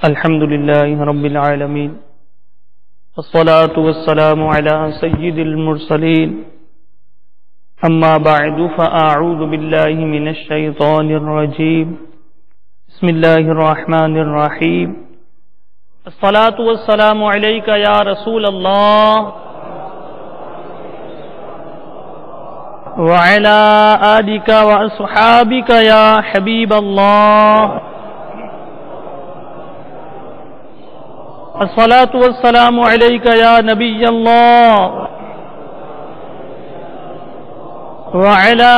الحمد لله رب العالمين والصلاة والسلام على سيد المرسلين أما بعد فأعوذ بالله من الشيطان الرجيم بسم الله الرحمن الرحيم الصلاة والسلام عليك يا رسول الله وعلى آلك وأصحابك يا حبيب الله الصلاة والسلام عليك يا نبي الله وعلى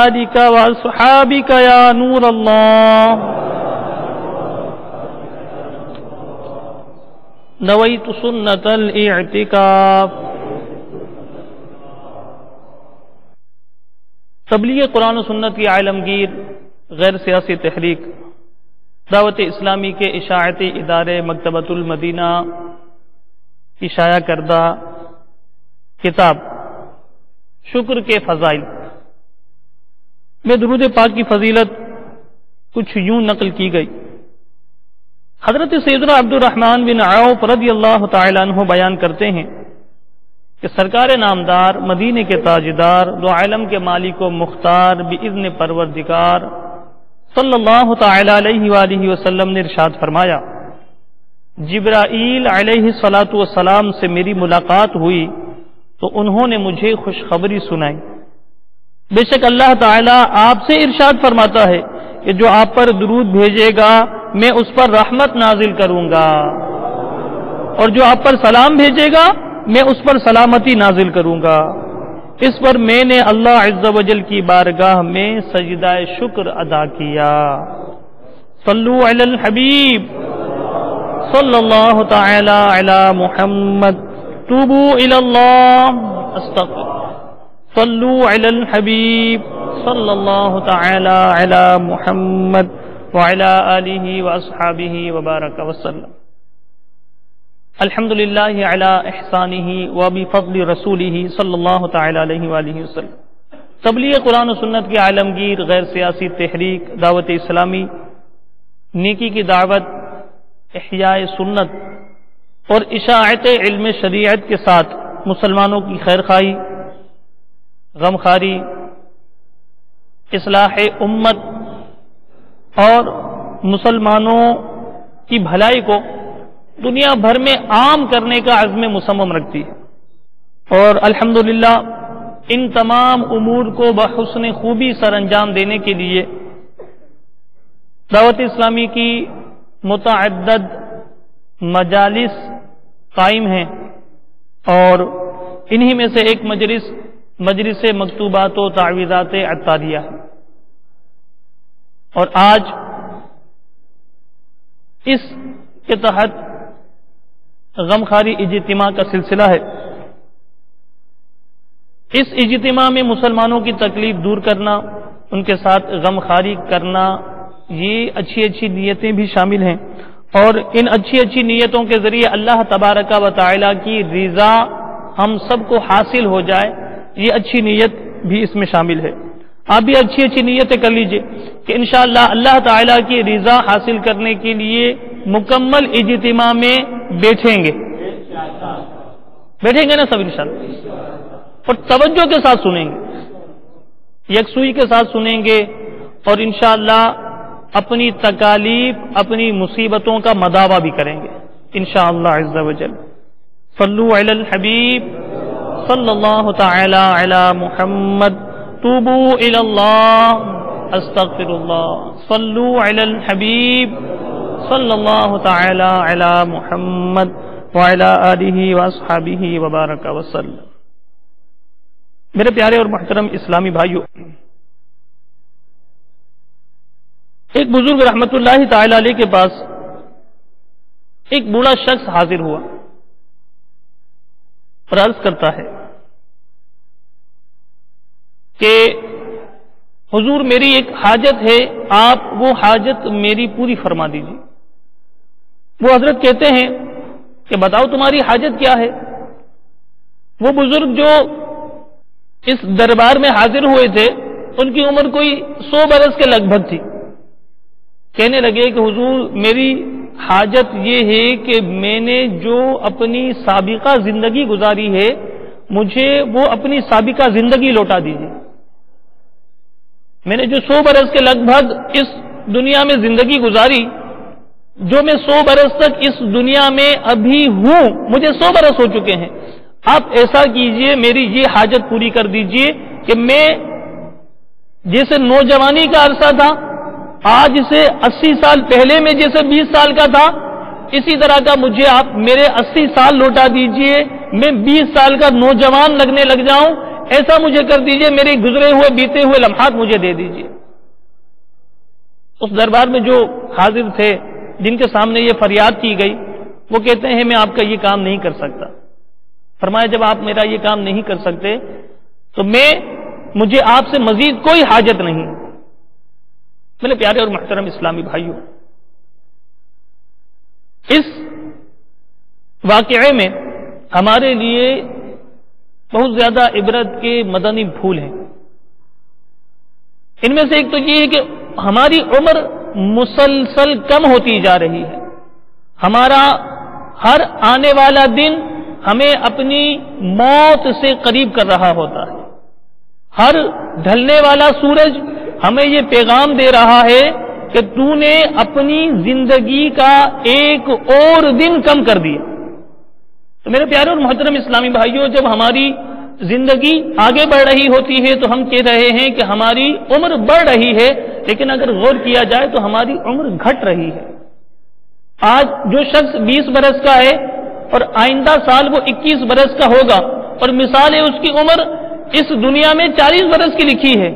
آلك وأصحابك يا نور الله نويت سنة الاعتكاف. تبلیغ قرآن و سنت کی عالمگیر غیر سیاسی تحریک دعوت اسلامی کے اشاعتی ادارے مکتبۃ المدینہ کی شائع کردہ کتاب شکر کے فضائل میں درود پاک کی فضیلت کچھ یوں نقل کی گئی. حضرت سیدنا عبد الرحمن بن عوف رضی اللہ تعالی عنہ بیان کرتے ہیں کہ سرکار نامدار مدینے کے تاجدار دو عالم کے مالک و مختار باذن پروردگار صلی اللہ تعالی علیہ وآلہ وسلم نے ارشاد فرمایا، جبرائیل علیہ الصلاۃ والسلام سے میری ملاقات ہوئی تو انہوں نے مجھے خوشخبری سنائی، بے شک اللہ تعالی آپ سے ارشاد فرماتا ہے کہ جو آپ پر درود بھیجے گا میں اس پر رحمت نازل کروں گا، اور جو آپ پر سلام بھیجے گا میں اس پر سلامتی نازل کروں گا. اس پر میں نے اللہ عز و جل کی بارگاہ میں سجدہ شکر ادا کیا. صلو علی الحبیب صلی اللہ تعالی علی محمد توبو الی اللہ استغفر. صلو علی الحبیب صلی اللہ تعالی علی محمد وعلی آلہ واصحابہ وبارک وسلم. الحمدللہ علی احسانہ وبفضل رسولہ صلی اللہ تعالی علیہ وآلہ وسلم. تبلیغ قرآن و سنت کی عالمگیر غیر سیاسی تحریک دعوت اسلامی نیکی کی دعوت، احیاء سنت اور اشاعت علم شریعت کے ساتھ مسلمانوں کی خیرخواہی، غمخواری، اصلاح امت اور مسلمانوں کی بھلائی کو دنیا بھر میں عام کرنے کا عزم مصمم رکھتی ہے، اور الحمدللہ ان تمام امور کو بحسن خوبی سر انجام دینے کے لیے دعوت اسلامی کی متعدد مجالس قائم ہیں، اور انہی میں سے ایک مجلس مکتوبات و تعویذات عطاریہ ہے. اور آج اس کے تحت غمخواری اجتماع کا سلسلہ ہے. اس اجتماع میں مسلمانوں کی تکلیف دور کرنا، ان کے ساتھ غمخواری کرنا، یہ اچھی نیتیں بھی شامل ہیں، اور ان اچھی نیتوں کے ذریعے اللہ تبارک و تعالی کی رضا ہم سب کو حاصل ہو جائے، یہ اچھی نیت بھی اس میں شامل ہے. آپ بھی اچھی نیتیں کر لیجئے کہ انشاءاللہ اللہ تعالی کی رضا حاصل کرنے کے لیے مکمل اجتماع میں بیٹھیں گے نا سب انشاءاللہ، اور توجہ کے ساتھ سنیں گے، یکسوئی کے ساتھ سنیں گے، اور انشاءاللہ اپنی تکالیف، اپنی مصیبتوں کا مداوع بھی کریں گے انشاءاللہ عز و جل. صلو علی الحبیب صلی اللہ تعالی علی محمد توبو الی اللہ استغفر اللہ. صلو علی الحبیب صلی اللہ تعالی علی محمد وعلی آلہ واصحابہ وبارک وسلم. میرے پیارے اور محترم اسلامی بھائیوں، ایک بزرگ رحمت اللہ تعالی علیہ کے پاس ایک بوڑھا شخص حاضر ہوا اور عرض کرتا ہے کہ حضور میری ایک حاجت ہے، آپ وہ حاجت میری پوری فرما دیجیے. وہ حضرت کہتے ہیں کہ بتاؤ تمہاری حاجت کیا ہے. وہ بزرگ جو اس دربار میں حاضر ہوئے تھے ان کی عمر کوئی 100 برس کے لگ بھگ تھی. کہنے لگے کہ حضور میری حاجت یہ ہے کہ میں نے جو اپنی سابقہ زندگی گزاری ہے مجھے وہ اپنی سابقہ زندگی لوٹا دیجیے۔ میں نے جو 100 برس کے لگ بھگ اس دنیا میں زندگی گزاری، جو میں 100 برس تک اس دنیا میں ابھی ہوں، مجھے 100 برس ہو چکے ہیں، آپ ایسا کیجئے میری یہ حاجت پوری کر دیجئے کہ میں جیسے نوجوانی کا عرصہ تھا آج سے 80 سال پہلے میں جیسے 20 سال کا تھا، اسی طرح کا مجھے آپ میرے 80 سال لوٹا دیجئے، میں 20 سال کا نوجوان لگنے لگ جاؤں، ایسا مجھے کر دیجئے، میرے گزرے ہوئے بیتے ہوئے لمحات مجھے دے دیجئے۔ اس دربار میں جو حاضر تھے جن کے سامنے یہ فریاد کی گئی، وہ کہتے ہیں میں آپ کا یہ کام نہیں کر سکتا۔ فرمایا جب آپ میرا یہ کام نہیں کر سکتے تو مجھے آپ سے مزید کوئی حاجت نہیں۔ میرے پیارے اور محترم اسلامی بھائیوں، اس واقعے میں ہمارے لیے بہت زیادہ عبرت کے مدنی پھول ہیں۔ ان میں سے ایک تو یہ ہے کہ ہماری عمر مسلسل کم ہوتی جا رہی ہے، ہمارا ہر آنے والا دن ہمیں اپنی موت سے قریب کر رہا ہوتا ہے، ہر ڈھلنے والا سورج ہمیں یہ پیغام دے رہا ہے کہ تو نے اپنی زندگی کا ایک اور دن کم کر دیا۔ تو میرے پیارے اور محترم اسلامی بھائیوں، جب ہماری زندگی آگے بڑھ رہی ہوتی ہے تو ہم کہہ رہے ہیں کہ ہماری عمر بڑھ رہی ہے، لیکن اگر غور کیا جائے تو ہماری عمر گھٹ رہی ہے۔ آج جو شخص 20 برس کا ہے اور آئندہ سال وہ 21 برس کا ہوگا، اور مثال ہے اس کی عمر اس دنیا میں 40 برس کی لکھی ہے،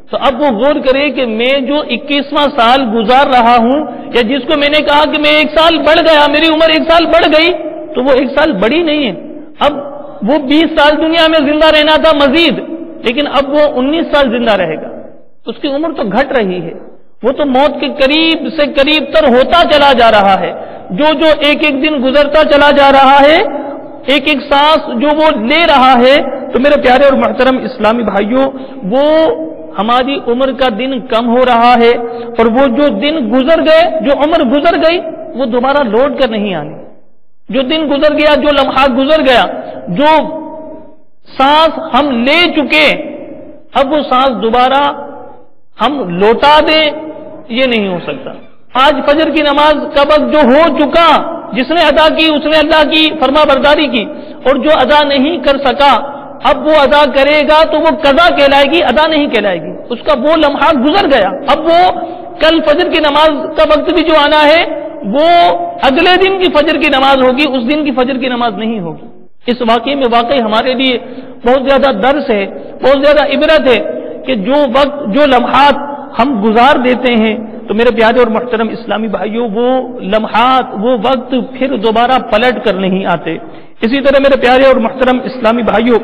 تو اب وہ غور کرے کہ میں جو 21واں سال گزار رہا ہوں، یا جس کو میں نے کہا کہ میں 1 سال بڑھ گیا، میری عمر 1 سال بڑھ گئی، تو وہ 1 سال بڑی نہیں ہے، اب وہ 20 سال دنیا میں زندہ رہنا تھا مزید، لیکن اب وہ 19 سال زندہ رہے گا، اس کی عمر تو گھٹ رہی ہے، وہ تو موت کے قریب سے قریب تر ہوتا چلا جا رہا ہے، جو ایک ایک دن گزرتا چلا جا رہا ہے، ایک ایک سانس جو وہ لے رہا ہے۔ تو میرے پیارے اور محترم اسلامی بھائیوں، وہ ہماری عمر کا دن کم ہو رہا ہے، اور وہ جو دن گزر گئے، جو عمر گزر گئی، وہ دوبارہ لوٹ کر نہیں آنی۔ جو دن گزر گیا، جو لمحہ گزر گیا، جو سانس ہم لے چکے، اب وہ سانس دوبارہ ہم لوٹا دیں، یہ نہیں ہو سکتا۔ آج فجر کی نماز کا وقت جو ہو چکا، جس نے ادا کی اس نے اللہ کی فرما برداری کی، اور جو ادا نہیں کر سکا اب وہ ادا کرے گا تو وہ قضا کہلائے گی، ادا نہیں کہلائے گی، اس کا وہ لمحہ گزر گیا۔ اب وہ کل فجر کی نماز کا وقت بھی جو آنا ہے وہ اگلے دن کی فجر کی نماز ہوگی، اس دن کی فجر کی نماز نہیں ہوگی۔ اس واقعے میں واقعی ہمارے لیے بہت زیادہ درس ہے، بہت زیادہ عبرت ہے کہ جو وقت جو لمحات ہم گزار دیتے ہیں، تو میرے پیارے اور محترم اسلامی بھائیوں، وہ لمحات وہ وقت پھر دوبارہ پلٹ کر نہیں آتے۔ اسی طرح میرے پیارے اور محترم اسلامی بھائیوں،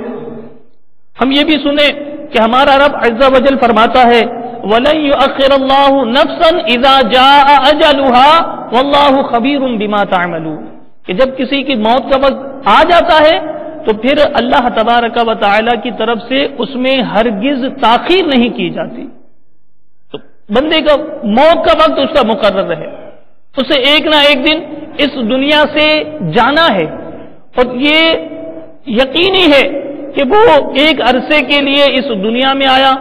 ہم یہ بھی سنیں کہ ہمارا رب عز و جل فرماتا ہے وَلَن يُؤَخِّرَ اللَّهُ نَفْسًا إِذَا جَاءَ أَجَلُهَا وَاللَّهُ خَبِيرٌ بِمَا تَعْمَلُونَ، کہ جب کسی کی موت کا وقت آ جاتا ہے تو پھر اللہ تبارک و تعالی کی طرف سے اس میں ہرگز تاخیر نہیں کی جاتی۔ تو بندے کا موت کا وقت اس کا مقرر ہے، اسے ایک نہ ایک دن اس دنیا سے جانا ہے، اور یہ یقینی ہے کہ وہ ایک عرصے کے لیے اس دنیا میں آیا،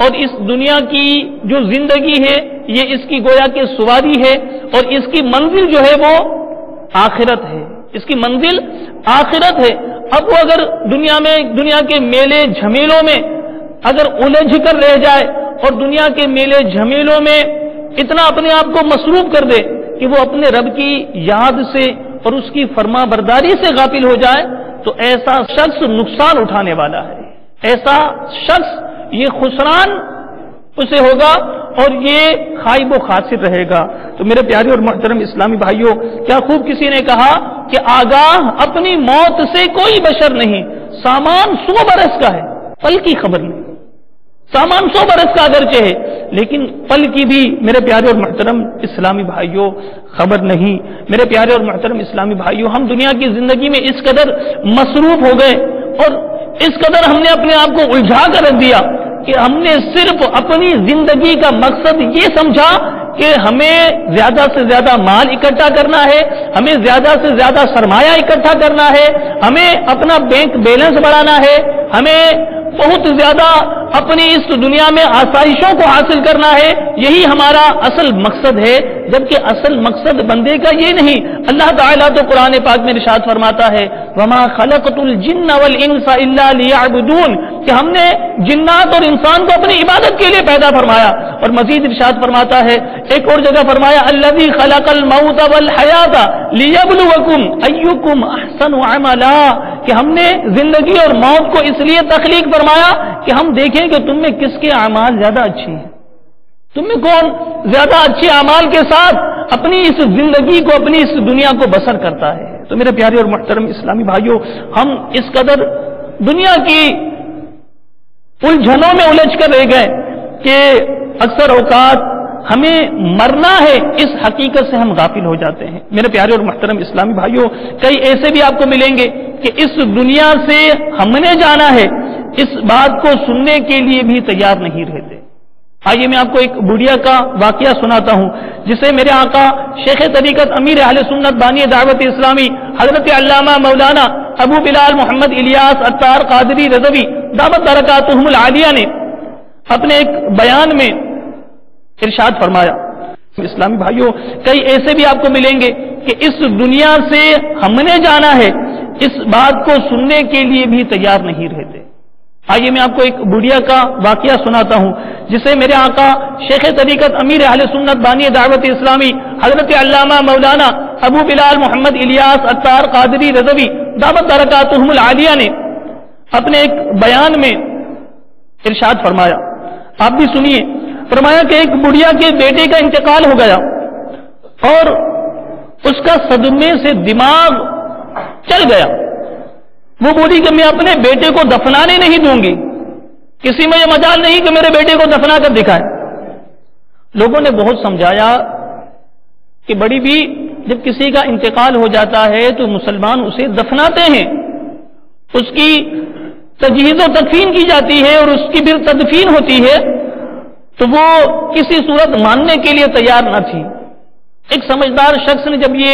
اور اس دنیا کی جو زندگی ہے یہ اس کی گویا کہ سواری ہے، اور اس کی منزل جو ہے وہ آخرت ہے، اس کی منزل آخرت ہے۔ اب وہ اگر دنیا کے میلے جھمیلوں میں اگر الجھ کر رہ جائے، اور دنیا کے میلے جھمیلوں میں اتنا اپنے آپ کو مصروف کر دے کہ وہ اپنے رب کی یاد سے اور اس کی فرما برداری سے غافل ہو جائے، تو ایسا شخص نقصان اٹھانے والا ہے، ایسا شخص یہ خسران اسے ہوگا اور یہ خائب و خاسر رہے گا۔ تو میرے پیارے اور محترم اسلامی بھائیوں، کیا خوب کسی نے کہا کہ آگاہ اپنی موت سے کوئی بشر نہیں، سامان 100 برس کا ہے، پل کی خبر نہیں، سامان 100 برس کا اگرچہ ہے لیکن پل کی بھی میرے پیارے اور محترم اسلامی بھائیوں خبر نہیں۔ میرے پیارے اور محترم اسلامی بھائیوں، ہم دنیا کی زندگی میں اس قدر مصروف ہو گئے اور اس قدر ہم نے اپنے آپ کو الجھا کر رکھ دیا کہ ہم نے صرف اپنی زندگی کا مقصد یہ سمجھا کہ ہمیں زیادہ سے زیادہ مال اکٹھا کرنا ہے، ہمیں زیادہ سے زیادہ سرمایہ اکٹھا کرنا ہے، ہمیں اپنا بینک بیلنس بڑھانا ہے، ہمیں بہت زیادہ اپنی اس دنیا میں آسائشوں کو حاصل کرنا ہے، یہی ہمارا اصل مقصد ہے، جبکہ اصل مقصد بندے کا یہ نہیں۔ اللہ تعالیٰ تو قرآن پاک میں ارشاد فرماتا ہے وَمَا خَلَقْتُ الْجِنَّ وَالْإِنسَ إِلَّا لِيَعْبُدُونَ، کہ ہم نے جنات اور انسان کو اپنی عبادت کے لیے پیدا فرمایا۔ اور مزید ارشاد فرماتا ہے ایک اور جگہ فرمایا الَّذِي خَلَقَ الْمَوْتَ وَالْحَيَاةَ لِيَبْلُوَكُمْ أَيُّكُمْ أَحْسَنُ عَمَلًا، کہ ہم نے زندگی اور موت کو اس لیے تخلیق فرمایا کہ ہم دیکھیں کہ تم میں کس کے اعمال زیادہ اچھی ہیں، تم میں کون زیادہ اچھے اعمال کے ساتھ اپنی اس زندگی کو، اپنی اس دنیا کو بسر کرتا ہے۔ تو میرے پیارے اور محترم اسلامی بھائیوں، ہم اس قدر دنیا کی الجھنوں میں الجھ کر رہ گئے کہ اکثر اوقات ہمیں مرنا ہے اس حقیقت سے ہم غافل ہو جاتے ہیں۔ میرے پیارے اور محترم اسلامی بھائیوں، کئی ایسے بھی آپ کو ملیں گے کہ اس دنیا سے ہم نے جانا ہے اس بات کو سننے کے لیے بھی تیار نہیں رہتے۔ آئیے میں آپ کو ایک بڑھیا کا واقعہ سناتا ہوں جسے میرے آقا شیخ طریقت امیر اہل سنت بانی دعوت اسلامی حضرت علامہ مولانا ابو بلال محمد الیاس عطار قادری رضوی دامت برکاتہم العالیہ نے اپنے ایک بیان میں ارشاد فرمایا۔ اسلامی بھائیوں، کئی ایسے بھی آپ کو ملیں گے کہ اس دنیا سے ہم نے جانا ہے اس بات کو سننے کے لیے بھی تیار نہیں رہتے۔ آئیے میں آپ کو ایک بڑھیا کا واقعہ سناتا ہوں جسے میرے آقا شیخ طریقت امیر اہل سنت بانی دعوت اسلامی حضرت علامہ مولانا ابو بلال محمد الیاس عطار قادری رضوی دامت برکاتہم العالیہ نے اپنے ایک بیان میں ارشاد فرمایا۔ آپ بھی سنیے، فرمایا کہ ایک بڑھیا کے بیٹے کا انتقال ہو گیا اور اس کا صدمے سے دماغ چل گیا۔ وہ بولی کہ میں اپنے بیٹے کو دفنانے نہیں دوں گی، کسی میں یہ مجال نہیں کہ میرے بیٹے کو دفنا کر دکھائے۔ لوگوں نے بہت سمجھایا کہ بڑی بھی جب کسی کا انتقال ہو جاتا ہے تو مسلمان اسے دفناتے ہیں، اس کی تجہیز و تدفین کی جاتی ہے اور اس کی پھر تدفین ہوتی ہے، تو وہ کسی صورت ماننے کے لیے تیار نہ تھی۔ ایک سمجھدار شخص نے جب یہ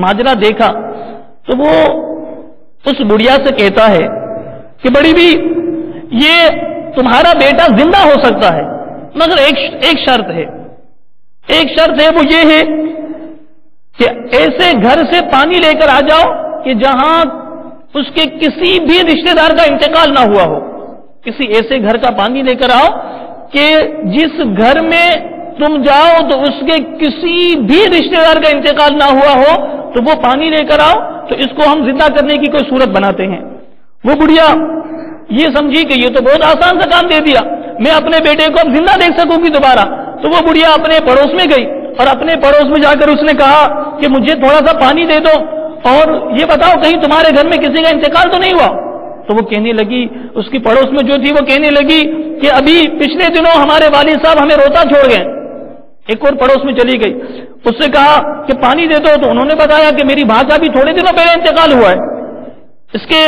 ماجرا دیکھا تو وہ اس بڑھیا سے کہتا ہے کہ بڑی بھی یہ تمہارا بیٹا زندہ ہو سکتا ہے مگر ایک شرط ہے، وہ یہ ہے کہ ایسے گھر سے پانی لے کر آ جاؤ کہ جہاں اس کے کسی بھی رشتہ دار کا انتقال نہ ہوا ہو، کسی ایسے گھر کا پانی لے کر آؤ کہ جس گھر میں تم جاؤ تو اس کے کسی بھی رشتہ دار کا انتقال نہ ہوا ہو، تو وہ پانی لے کر آؤ تو اس کو ہم زندہ کرنے کی کوئی صورت بناتے ہیں۔ وہ بڑھیا یہ سمجھی کہ یہ تو بہت آسان سا کام دے دیا، میں اپنے بیٹے کو اب زندہ دیکھ سکوں گی دوبارہ۔ تو وہ بڑھیا اپنے پڑوس میں گئی اور اپنے پڑوس میں جا کر اس نے کہا کہ مجھے تھوڑا سا پانی دے دو اور یہ بتاؤ کہیں تمہارے گھر میں کسی کا انتقال تو نہیں ہوا۔ تو وہ کہنے لگی، اس کی پڑوس میں جو تھی وہ کہنے لگی کہ ابھی پچھلے دنوں ہمارے والد صاحب ہمیں روتا چھوڑ گئے۔ ایک اور پڑوس میں چلی گئی، اس سے کہا کہ پانی دے دو، تو انہوں نے بتایا کہ میری بھاگ کا بھی تھوڑے دنوں پہلے انتقال ہوا ہے۔ اس کے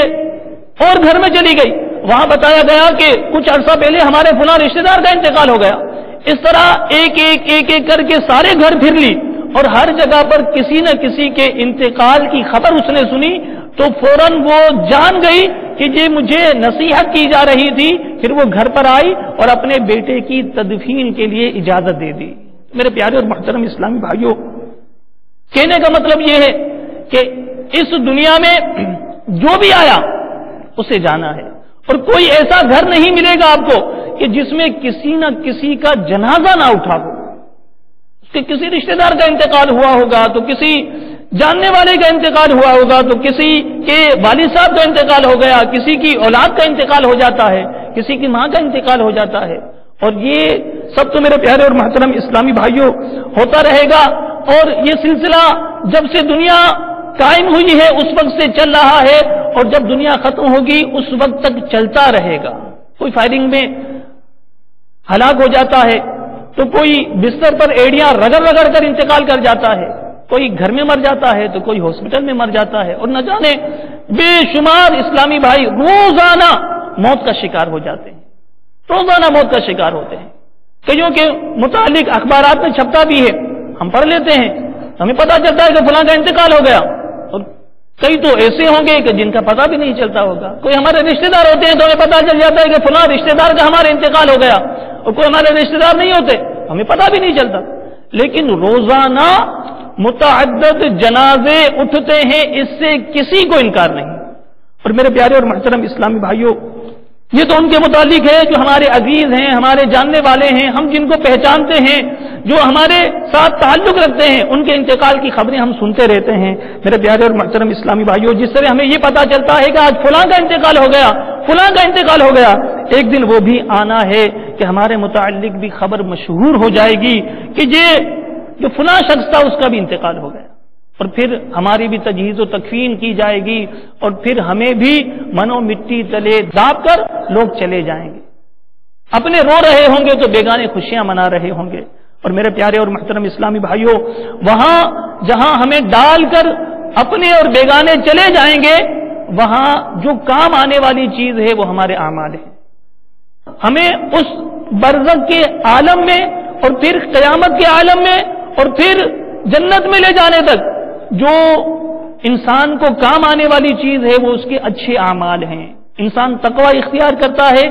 اور گھر میں چلی گئی، وہاں بتایا گیا کہ کچھ عرصہ پہلے ہمارے فلاں رشتہ دار کا انتقال ہو گیا۔ اس طرح ایک ایک کر کے سارے گھر پھر لی اور ہر جگہ پر کسی نہ کسی کے انتقال کی خبر اس نے سنی تو فوراً وہ جان گئی کہ یہ مجھے نصیحت کی جا رہی تھی۔ پھر وہ گھر پر آئی اور اپنے بیٹے کی تدفین کے لیے اجازت دے دی۔ میرے پیارے اور محترم اسلامی بھائیوں، کہنے کا مطلب یہ ہے کہ اس دنیا میں جو بھی آیا اسے جانا ہے اور کوئی ایسا گھر نہیں ملے گا آپ کو کہ جس میں کسی نہ کسی کا جنازہ نہ اٹھا ہو۔ اس کے کسی رشتہ دار کا انتقال ہوا ہوگا تو کسی جاننے والے کا انتقال ہوا ہوگا تو کسی کے والد صاحب کا انتقال ہو گیا، کسی کی اولاد کا انتقال ہو جاتا ہے، کسی کی ماں کا انتقال ہو جاتا ہے۔ اور یہ سب تو میرے پیارے اور محترم اسلامی بھائیوں ہوتا رہے گا، اور یہ سلسلہ جب سے دنیا قائم ہوئی ہے اس وقت سے چل رہا ہے اور جب دنیا ختم ہوگی اس وقت تک چلتا رہے گا۔ کوئی فائرنگ میں ہلاک ہو جاتا ہے تو کوئی بستر پر ایڑیاں رگڑ رگڑ کر انتقال کر جاتا ہے، کوئی گھر میں مر جاتا ہے تو کوئی ہاسپٹل میں مر جاتا ہے، اور نہ جانے بے شمار اسلامی بھائی روزانہ موت کا شکار ہو جاتے ہیں۔ روزانہ موت کا شکار ہوتے ہیں. کئیوں کے متعلق اخبارات میں چھپتا بھی ہے, ہم پڑھ لیتے ہیں, ہمیں پتا چلتا ہے کہ فلاں کا انتقال ہو گیا. اور کئی تو ایسے ہوں گے کہ جن کا پتہ بھی نہیں چلتا ہوگا. کوئی ہمارے رشتہ دار ہوتے ہیں تو ہمیں پتا چل جاتا ہے کہ فلاں رشتہ دار کا ہمارا انتقال ہو گیا, اور کوئی ہمارے رشتہ دار نہیں ہوتے, ہمیں پتا بھی نہیں چلتا. لیکن روزانہ متعدد جنازے اٹھتے ہیں, اس سے کسی کو انکار نہیں. اور میرے پیارے اور محترم اسلامی بھائیوں, یہ تو ان کے متعلق ہے جو ہمارے عزیز ہیں, ہمارے جاننے والے ہیں, ہم جن کو پہچانتے ہیں, جو ہمارے ساتھ تعلق رکھتے ہیں, ان کے انتقال کی خبریں ہم سنتے رہتے ہیں. میرے پیارے اور محترم اسلامی بھائیوں, جس طرح ہمیں یہ پتا چلتا ہے کہ آج فلاں کا انتقال ہو گیا, فلاں کا انتقال ہو گیا, ایک دن وہ بھی آنا ہے کہ ہمارے متعلق بھی خبر مشہور ہو جائے گی کہ یہ جو فلاں شخص تھا اس کا بھی انتقال ہو گیا. اور پھر ہماری بھی تجہیز و تکفین کی جائے گی, اور پھر ہمیں بھی منو مٹی تلے داب کر لوگ چلے جائیں گے. اپنے رو رہے ہوں گے تو بیگانے خوشیاں منا رہے ہوں گے. اور میرے پیارے اور محترم اسلامی بھائیوں, وہاں جہاں ہمیں ڈال کر اپنے اور بیگانے چلے جائیں گے, وہاں جو کام آنے والی چیز ہے وہ ہمارے اعمال ہیں. ہمیں اس برزخ کے عالم میں, اور پھر قیامت کے عالم میں, اور پھر جنت میں لے جانے تک جو انسان کو کام آنے والی چیز ہے وہ اس کے اچھے اعمال ہیں. انسان تقوی اختیار کرتا ہے,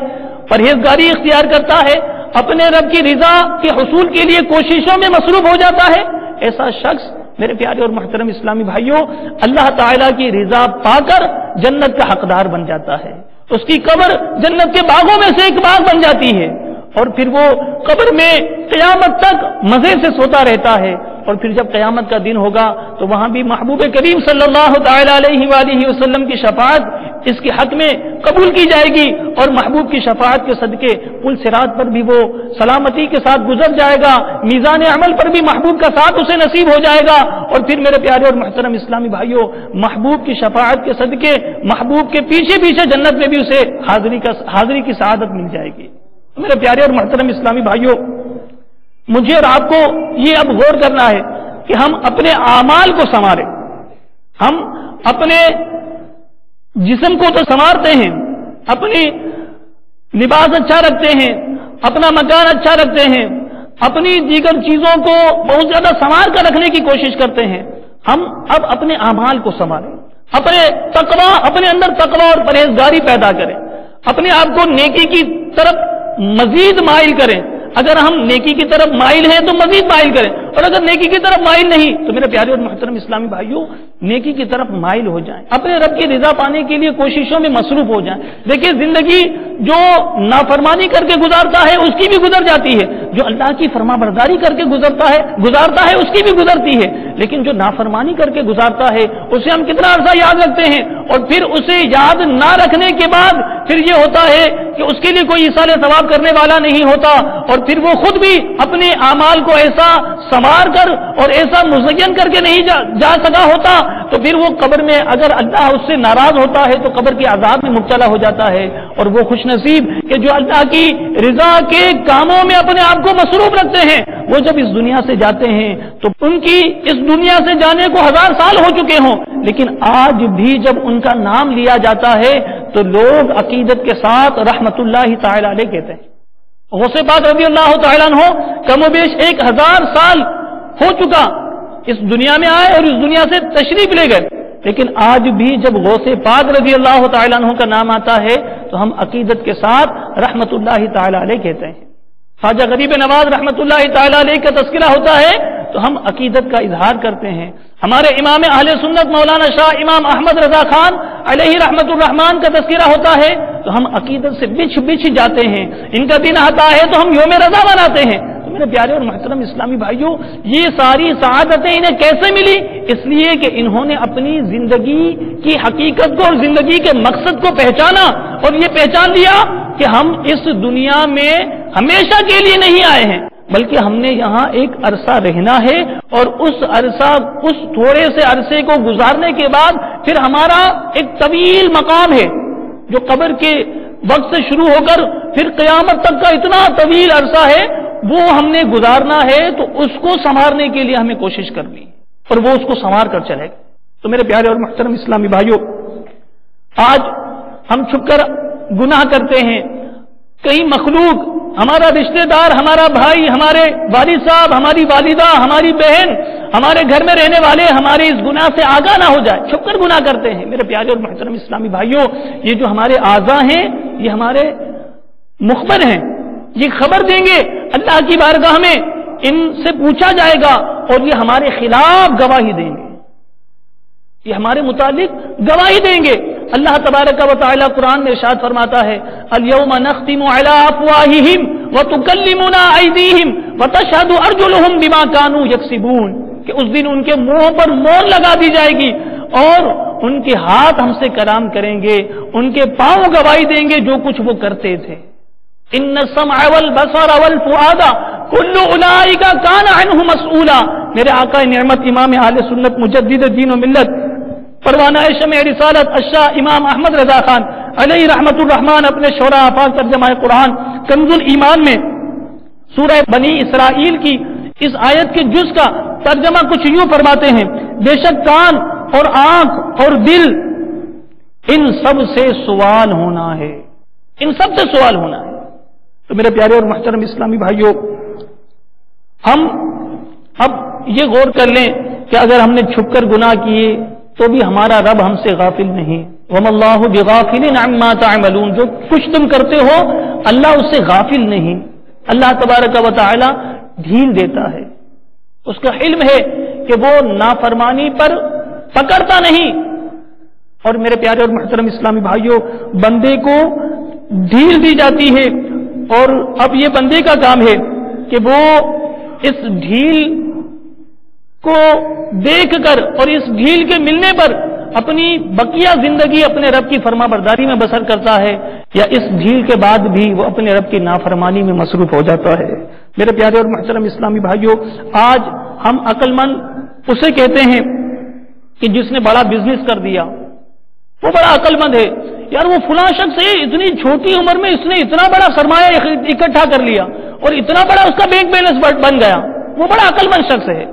پرہیزگاری اختیار کرتا ہے, اپنے رب کی رضا کے حصول کے لیے کوششوں میں مصروف ہو جاتا ہے. ایسا شخص میرے پیارے اور محترم اسلامی بھائیوں اللہ تعالیٰ کی رضا پا کر جنت کا حقدار بن جاتا ہے. اس کی قبر جنت کے باغوں میں سے ایک باغ بن جاتی ہے, اور پھر وہ قبر میں قیامت تک مزے سے سوتا رہتا ہے. اور پھر جب قیامت کا دن ہوگا تو وہاں بھی محبوب کریم صلی اللہ تعالی علیہ وآلہ وسلم کی شفاعت اس کے حق میں قبول کی جائے گی, اور محبوب کی شفاعت کے صدقے پل صراط پر بھی وہ سلامتی کے ساتھ گزر جائے گا, میزان عمل پر بھی محبوب کا ساتھ اسے نصیب ہو جائے گا. اور پھر میرے پیارے اور محترم اسلامی بھائیوں, محبوب کی شفاعت کے صدقے محبوب کے پیچھے پیچھے جنت میں بھی اسے حاضری کی سعادت مل جائے گی. میرے پیارے اور محترم اسلامی بھائیوں, مجھے اور آپ کو یہ اب غور کرنا ہے کہ ہم اپنے اعمال کو سنواریں. ہم اپنے جسم کو تو سنوارتے ہیں, اپنی لباس اچھا رکھتے ہیں, اپنا مکان اچھا رکھتے ہیں, اپنی دیگر چیزوں کو بہت زیادہ سنوار کر رکھنے کی کوشش کرتے ہیں. ہم اب اپنے اعمال کو سنواریں, اپنے اندر تقوی اور پرہیزگاری پیدا کریں, اپنے آپ کو نیکی کی طرف مزید مائل کریں. اگر ہم نیکی کی طرف مائل ہیں تو مزید مائل کریں, اور اگر نیکی کی طرف مائل نہیں تو میرے پیارے اور محترم اسلامی بھائیوں نیکی کی طرف مائل ہو جائیں, اپنے رب کی رضا پانے کے لیے کوششوں میں مصروف ہو جائیں. دیکھیے زندگی جو نافرمانی کر کے گزارتا ہے اس کی بھی گزر جاتی ہے, جو اللہ کی فرما برداری کر کے گزارتا ہے اس کی بھی گزرتی ہے. لیکن جو نافرمانی کر کے گزارتا ہے اسے ہم کتنا عرصہ یاد رکھتے ہیں, اور پھر اسے یاد نہ رکھنے کے بعد پھر یہ ہوتا ہے کہ اس کے لیے کوئی ایصال ثواب کرنے والا نہیں ہوتا, اور پھر وہ خود بھی اپنے اعمال کو ایسا سنوار کر اور ایسا مزین کر کے نہیں جا سکا ہوتا, تو پھر وہ قبر میں اگر اللہ اس سے ناراض ہوتا ہے تو قبر کے عذاب میں مبتلا ہو جاتا ہے. اور وہ خوش نصیب کہ جو اللہ کی رضا کے کاموں میں اپنے آپ کو مصروف رکھتے ہیں, وہ جب اس دنیا سے جاتے ہیں تو ان کی اس دنیا سے جانے کو 1000 سال ہو چکے ہوں, لیکن آج بھی جب ان کا نام لیا جاتا ہے تو لوگ عقیدت کے ساتھ رحمت اللہ تعالی علیہ کہتے ہیں. غوث پاک رضی اللہ تعالیٰ عنہ کم و بیش 1000 سال ہو چکا اس دنیا میں آئے اور اس دنیا سے تشریف لے گئے, لیکن آج بھی جب غوث پاک رضی اللہ تعالیٰ عنہ کا نام آتا ہے تو ہم عقیدت کے ساتھ رحمت اللہ تعالیٰ علیہ کہتے ہیں. خواجہ غریب نواز رحمت اللہ تعالیٰ علیہ کا تذکرہ ہوتا ہے تو ہم عقیدت کا اظہار کرتے ہیں. ہمارے امام اہل سنت مولانا شاہ امام احمد رضا خان علیہ رحمت الرحمان کا تذکرہ ہوتا ہے تو ہم عقیدت سے بچھ جاتے ہیں. ان کا دن آتا ہے تو ہم یوم رضا مناتے ہیں. تو میرے پیارے اور محترم اسلامی بھائیوں, یہ ساری سعادتیں انہیں کیسے ملی؟ اس لیے کہ انہوں نے اپنی زندگی کی حقیقت کو اور زندگی کے مقصد کو پہچانا, اور یہ پہچان لیا کہ ہم اس دنیا میں ہمیشہ کے لیے نہیں آئے ہیں, بلکہ ہم نے یہاں ایک عرصہ رہنا ہے, اور اس تھوڑے سے عرصے کو گزارنے کے بعد پھر ہمارا ایک طویل مقام ہے جو قبر کے وقت سے شروع ہو کر پھر قیامت تک کا اتنا طویل عرصہ ہے, وہ ہم نے گزارنا ہے. تو اس کو سنوارنے کے لیے ہمیں کوشش کرنی اور وہ اس کو سنوار کر چلے گا. تو میرے پیارے اور محترم اسلامی بھائیوں, آج ہم چھپ کر گناہ کرتے ہیں, کہیں مخلوق، ہمارا رشتہ دار، ہمارا بھائی، ہمارے والد صاحب، ہماری والدہ، ہماری بہن، ہمارے گھر میں رہنے والے ہمارے اس گناہ سے آگاہ نہ ہو جائے، چھپ کر گناہ کرتے ہیں۔ میرے پیارے اور محترم اسلامی بھائیوں، یہ جو ہمارے اعضاء ہیں یہ ہمارے مخبر ہیں، یہ خبر دیں گے اللہ کی بارگاہ میں، ان سے پوچھا جائے گا اور یہ ہمارے خلاف گواہی دیں گے، یہ ہمارے متعلق گواہی دیں گے۔ اللہ تبارک و تعالی قرآن میں ارشاد فرماتا ہے الیوم نختم علی افواہہم وتکلمنا ایدیہم وتشہد ارجلہم بما کانوا یکسبون، کہ اس دن ان کے منہوں پر مہر لگا دی جائے گی اور ان کے ہاتھ ہم سے کلام کریں گے، ان کے پاؤں گواہی دیں گے جو کچھ وہ کرتے تھے۔ ان السمع والبصر والفؤاد کل اولئک کان عنہ مسئولا۔ میرے آقا نعمت امام اہل سنت مجدد دین و ملت پروانہ شمع رسالت الشاہ امام احمد رضا خان علیہ رحمت الرحمن اپنے شورا آفاق ترجمہ قرآن کنز الایمان میں سورہ بنی اسرائیل کی اس آیت کے جز کا ترجمہ کچھ یوں فرماتے ہیں، بے شک کان اور آنکھ اور دل ان سب سے سوال ہونا ہے، ان سب سے سوال ہونا ہے۔ تو میرے پیارے اور محترم اسلامی بھائیوں، ہم اب یہ غور کر لیں کہ اگر ہم نے چھپ کر گناہ کیے تو بھی ہمارا رب ہم سے غافل نہیں، وَمَا اللَّهُ بِغَافِلٍ عَمَّا تَعْمَلُونَ، جو کچھ تم کرتے ہو اللہ اس سے غافل نہیں۔ اللہ تبارک و تعالی ڈھیل دیتا ہے، اس کا علم ہے کہ وہ نافرمانی پر پکڑتا نہیں۔ اور میرے پیارے اور محترم اسلامی بھائیوں، بندے کو ڈھیل دی جاتی ہے اور اب یہ بندے کا کام ہے کہ وہ اس ڈھیل کو دیکھ کر اور اس ڈھیل کے ملنے پر اپنی بقیہ زندگی اپنے رب کی فرما برداری میں بسر کرتا ہے، یا اس ڈھیل کے بعد بھی وہ اپنے رب کی نافرمانی میں مصروف ہو جاتا ہے۔ میرے پیارے اور محترم اسلامی بھائیوں، آج ہم عقل مند اسے کہتے ہیں کہ جس نے بڑا بزنس کر دیا، وہ بڑا عقل مند ہے۔ یار وہ فلاں شخص ہے، اتنی چھوٹی عمر میں اس نے اتنا بڑا سرمایہ اکٹھا کر لیا اور اتنا بڑا اس کا بینک بیلنس بن گیا، وہ بڑا عقل مند شخص ہے۔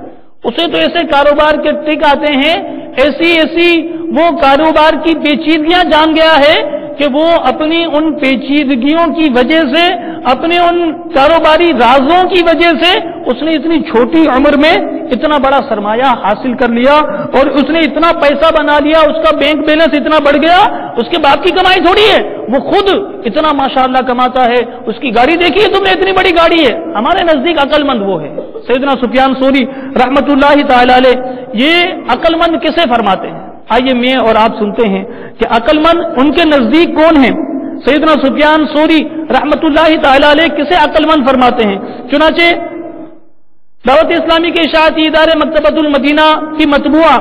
اسے تو ایسے کاروبار کے ٹرک آتے ہیں، ایسی وہ کاروبار کی پیچیدگیاں جان گیا ہے کہ وہ اپنی ان پیچیدگیوں کی وجہ سے، اپنے ان کاروباری رازوں کی وجہ سے اس نے اتنی چھوٹی عمر میں اتنا بڑا سرمایہ حاصل کر لیا اور اس نے اتنا پیسہ بنا لیا، اس کا بینک بیلنس اتنا بڑھ گیا، اس کے باپ کی کمائی تھوڑی ہے، وہ خود اتنا ماشاءاللہ کماتا ہے، اس کی گاڑی دیکھی ہے تم نے، اتنی بڑی گاڑی ہے۔ ہمارے نزدیک عقل مند وہ ہے سیدنا سفیان ثوری رحمت اللہ تعالی علیہ۔ یہ عقل مند کسے فرماتے ہیں؟ آئیے میں اور آپ سنتے ہیں کہ عقل مند ان کے نزدیک کون ہیں۔ سیدنا سفیان ثوری رحمت اللہ تعالی علیہ کسے عقل مند فرماتے ہیں؟ چنانچہ دعوت اسلامی کے اشاعتی ادارے مکتبۃ المدینہ کی مطبوعہ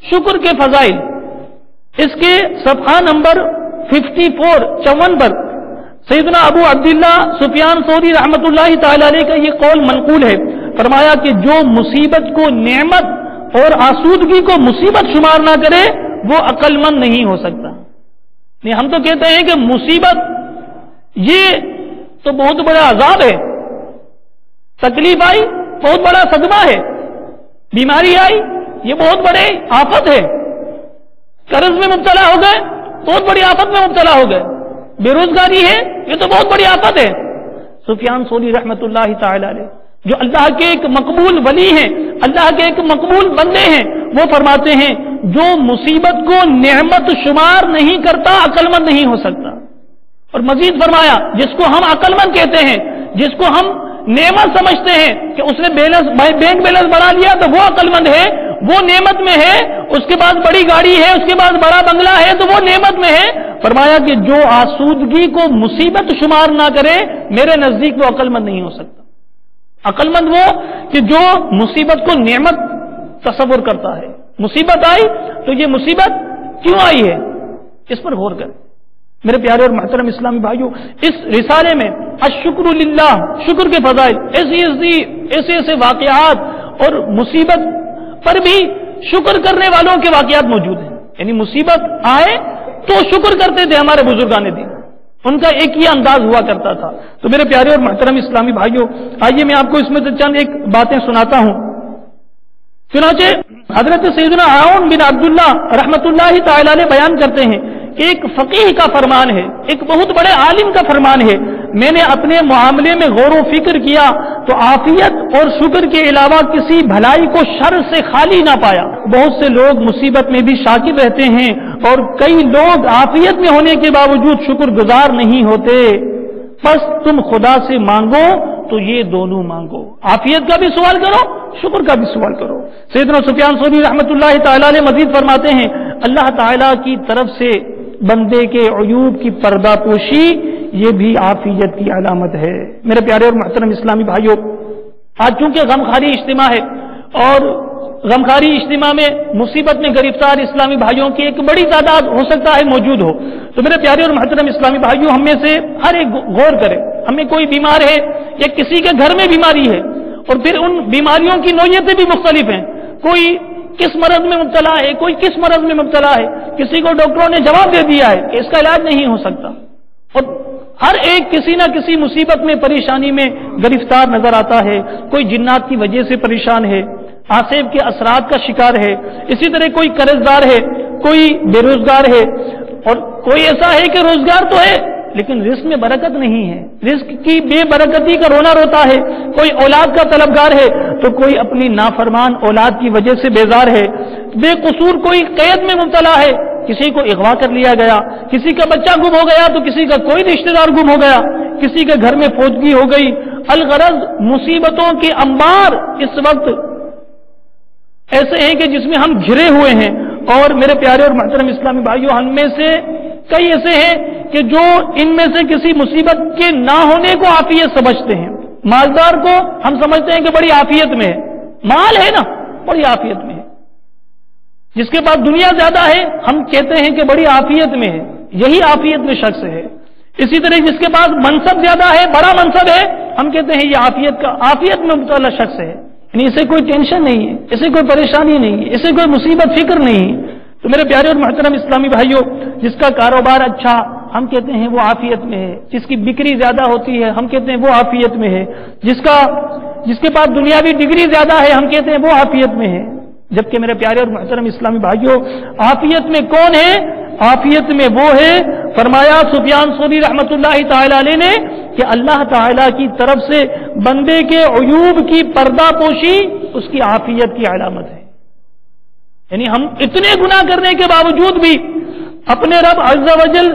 شکر کے فضائل، اس کے صفحہ نمبر 54 پر سیدنا ابو عبداللہ سفیان ثوری رحمت اللہ تعالی علیہ کا یہ قول منقول ہے۔ فرمایا کہ جو مصیبت کو نعمت اور آسودگی کو مصیبت شمار نہ کرے وہ عقل مند نہیں ہو سکتا۔ نہیں، ہم تو کہتے ہیں کہ مصیبت یہ تو بہت بڑا عذاب ہے، تکلیف آئی بہت بڑا صدمہ ہے، بیماری آئی یہ بہت بڑے آفت ہے، قرض میں مبتلا ہو گئے بہت بڑی آفت میں مبتلا ہو گئے، بے روزگاری ہے یہ تو بہت بڑی آفت ہے۔ سفیان ثوری رحمت اللہ تعالی علیہ جو اللہ کے ایک مقبول ولی ہیں، اللہ کے ایک مقبول بندے ہیں، وہ فرماتے ہیں جو مصیبت کو نعمت شمار نہیں کرتا عقل مند نہیں ہو سکتا۔ اور مزید فرمایا جس کو ہم عقل مند کہتے ہیں، جس کو ہم نعمت سمجھتے ہیں کہ اس نے بینک بیلنس بنا لیا تو وہ عقل مند ہے، وہ نعمت میں ہے، اس کے بعد بڑی گاڑی ہے، اس کے بعد بڑا بنگلہ ہے تو وہ نعمت میں ہے۔ فرمایا کہ جو آسودگی کو مصیبت شمار نہ کرے میرے نزدیک وہ عقل مند نہیں ہو سکتا۔ عقل مند وہ کہ جو مصیبت کو نعمت تصور کرتا ہے، مصیبت آئی تو یہ مصیبت کیوں آئی ہے اس پر غور کریں۔ میرے پیارے اور محترم اسلامی بھائیوں، اس رسالے میں الشکر للہ، شکر کے فضائل، ایسے واقعات اور مصیبت پر بھی شکر کرنے والوں کے واقعات موجود ہیں۔ یعنی مصیبت آئے تو شکر کرتے تھے ہمارے بزرگان دین، ان کا ایک ہی انداز ہوا کرتا تھا۔ تو میرے پیارے اور محترم اسلامی بھائیوں، آئیے میں آپ کو اس میں سے چند ایک باتیں سناتا ہوں۔ چنانچہ حضرت سیدنا عون بن عبداللہ رحمت اللہ تعالی علیہ بیان کرتے ہیں ایک فقیہ کا فرمان ہے، ایک بہت بڑے عالم کا فرمان ہے، میں نے اپنے معاملے میں غور و فکر کیا تو عافیت اور شکر کے علاوہ کسی بھلائی کو شر سے خالی نہ پایا۔ بہت سے لوگ مصیبت میں بھی شاکر رہتے ہیں اور کئی لوگ عافیت میں ہونے کے باوجود شکر گزار نہیں ہوتے۔ بس تم خدا سے مانگو تو یہ دونوں مانگو، عافیت کا بھی سوال کرو، شکر کا بھی سوال کرو۔ سیدنا سفیان ثوری رحمۃ اللہ تعالی علیہ مزید فرماتے ہیں، اللہ تعالی کی طرف سے بندے کے عیوب کی پردہ پوشی یہ بھی عافیت کی علامت ہے۔ میرے پیارے اور محترم اسلامی بھائیوں، آج چونکہ غمخواری اجتماع ہے اور غمخواری اجتماع میں مصیبت میں گرفتار اسلامی بھائیوں کی ایک بڑی تعداد ہو سکتا ہے موجود ہو، تو میرے پیارے اور محترم اسلامی بھائیوں، ہم میں سے ہر ایک غور کرے، ہمیں کوئی بیمار ہے یا کسی کے گھر میں بیماری ہے اور پھر ان بیماریوں کی نوعیتیں بھی مختلف ہیں، کوئی کس مرض میں مبتلا ہے، کوئی کس مرض میں مبتلا ہے، کسی کو ڈاکٹروں نے جواب دے دیا ہے کہ اس کا علاج نہیں ہو سکتا، اور ہر ایک کسی نہ کسی مصیبت میں پریشانی میں گرفتار نظر آتا ہے۔ کوئی جنات کی وجہ سے پریشان ہے، آصف کے اثرات کا شکار ہے، اسی طرح کوئی قرض دار ہے، کوئی بے روزگار ہے، اور کوئی ایسا ہے کہ روزگار تو ہے لیکن رزق میں برکت نہیں ہے، رزق کی بے برکتی کا رونا روتا ہے، کوئی اولاد کا طلبگار ہے تو کوئی اپنی نافرمان اولاد کی وجہ سے بیزار ہے، بے قصور کوئی قید میں مبتلا ہے، کسی کو اغوا کر لیا گیا، کسی کا بچہ گم ہو گیا تو کسی کا کوئی رشتہ دار گم ہو گیا، کسی کے گھر میں فوتگی ہو گئی۔ الغرض مصیبتوں کے انبار اس وقت ایسے ہیں کہ جس میں ہم گھرے ہوئے ہیں، اور میرے پیارے اور محترم اسلامی بھائیوں، ہم میں سے کئی ایسے ہیں کہ جو ان میں سے کسی مصیبت کے نہ ہونے کو عافیت سمجھتے ہیں۔ مالدار کو ہم سمجھتے ہیں کہ بڑی عافیت میں ہے، مال ہے نا، بڑی عافیت میں ہے۔ جس کے پاس دنیا زیادہ ہے ہم کہتے ہیں کہ بڑی عافیت میں ہے، یہی عافیت میں شخص ہے۔ اسی طرح جس کے پاس منصب زیادہ ہے، بڑا منصب ہے، ہم کہتے ہیں یہ عافیت میں مبتلا شخص ہے، یعنی اسے کوئی ٹینشن نہیں ہے، اسے کوئی پریشانی نہیں ہے، اسے کوئی مصیبت فکر نہیں ہے۔ تو میرے پیارے اور محترم اسلامی بھائیوں، جس کا کاروبار اچھا ہم کہتے ہیں وہ عافیت میں ہے، جس کی بکری زیادہ ہوتی ہے ہم کہتے ہیں وہ عافیت میں ہے، جس کے پاس دنیاوی ڈگری زیادہ ہے ہم کہتے ہیں وہ عافیت میں ہے۔ جبکہ میرے پیارے اور محترم اسلامی بھائیوں، عافیت میں کون ہے؟ عافیت میں وہ ہے، فرمایا سفیان ثوری رحمۃ اللہ تعالی علیہ نے، کہ اللہ تعالی کی طرف سے بندے کے عیوب کی پردہ پوشی اس کی عافیت کی علامت ہے۔ یعنی ہم اتنے گناہ کرنے کے باوجود بھی، اپنے رب عز و جل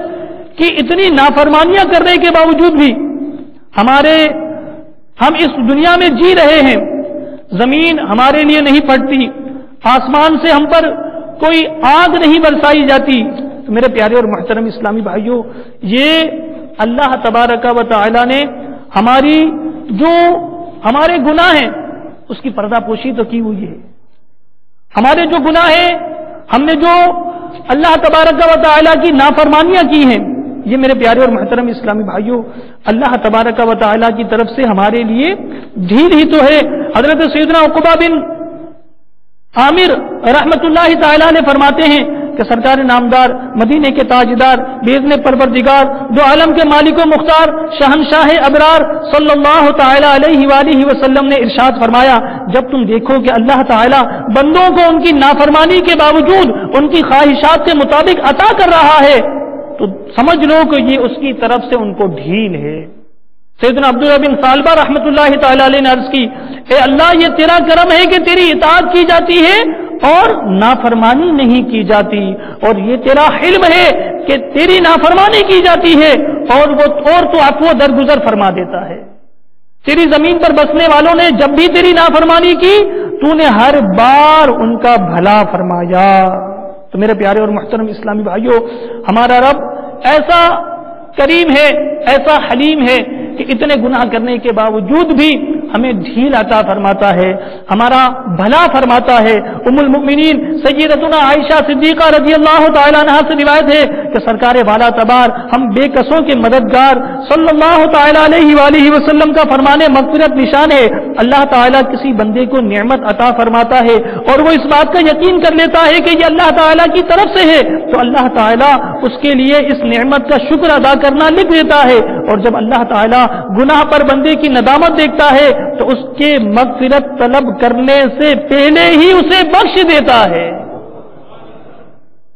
کی اتنی نافرمانیاں کرنے کے باوجود بھی ہم اس دنیا میں جی رہے ہیں، زمین ہمارے لیے نہیں پھٹتی، آسمان سے ہم پر کوئی آگ نہیں برسائی جاتی، تو میرے پیارے اور محترم اسلامی بھائیوں، یہ اللہ تبارک و تعالی نے ہماری جو ہمارے گناہ ہیں اس کی پردہ پوشی تو کی ہوئی ہے۔ ہمارے جو گناہ ہیں، ہم نے جو اللہ تبارک و تعالی کی نافرمانیاں کی ہیں، یہ میرے پیارے اور محترم اسلامی بھائیوں اللہ تبارک و تعالی کی طرف سے ہمارے لیے ڈھیل ہی تو ہے۔ حضرت سیدنا عقبہ بن عامر رحمت اللہ تعالی نے فرماتے ہیں کہ سرکار نامدار، مدینے کے تاجدار، بیزن پروردگار، دو عالم کے مالک و مختار، شہنشاہ ابرار صلی اللہ تعالی علیہ وآلہ وسلم نے ارشاد فرمایا، جب تم دیکھو کہ اللہ تعالی بندوں کو ان کی نافرمانی کے باوجود ان کی خواہشات کے مطابق عطا کر رہا ہے تو سمجھ لو کہ یہ اس کی طرف سے ان کو ڈھیل ہے۔ سیدنا عبداللہ بن ثعلبہ رحمت اللہ تعالی علیہ نے عرض کی، اے اللہ، یہ تیرا کرم ہے کہ تیری اطاعت کی جاتی ہے اور نافرمانی نہیں کی جاتی، اور یہ تیرا حلم ہے کہ تیری نافرمانی کی جاتی ہے اور تو عفو درگزر فرما دیتا ہے۔ تیری زمین پر بسنے والوں نے جب بھی تیری نافرمانی کی تو نے ہر بار ان کا بھلا فرمایا۔ تو میرے پیارے اور محترم اسلامی بھائیوں، ہمارا رب ایسا کریم ہے، ایسا حلیم ہے کہ اتنے گناہ کرنے کے باوجود بھی ہمیں ڈھیل عطا فرماتا ہے، ہمارا بھلا فرماتا ہے۔ ام المؤمنین سیدتنا عائشہ صدیقہ رضی اللہ تعالی عنہا سے روایت ہے کہ سرکار والا تبار، ہم بے کسوں کے مددگار صلی اللہ تعالی علیہ وآلہ وسلم کا فرمانے مغفرت نشان ہے۔ اللہ تعالیٰ کسی بندے کو نعمت عطا فرماتا ہے اور وہ اس بات کا یقین کر لیتا ہے کہ یہ اللہ تعالیٰ کی طرف سے ہے، تو اللہ تعالیٰ اس کے لیے اس نعمت کا شکر ادا کرنا لکھ دیتا ہے، اور جب اللہ تعالیٰ گناہ پر بندے کی ندامت دیکھتا ہے تو اس کے مغفرت طلب کرنے سے پہلے ہی اسے بخش دیتا ہے۔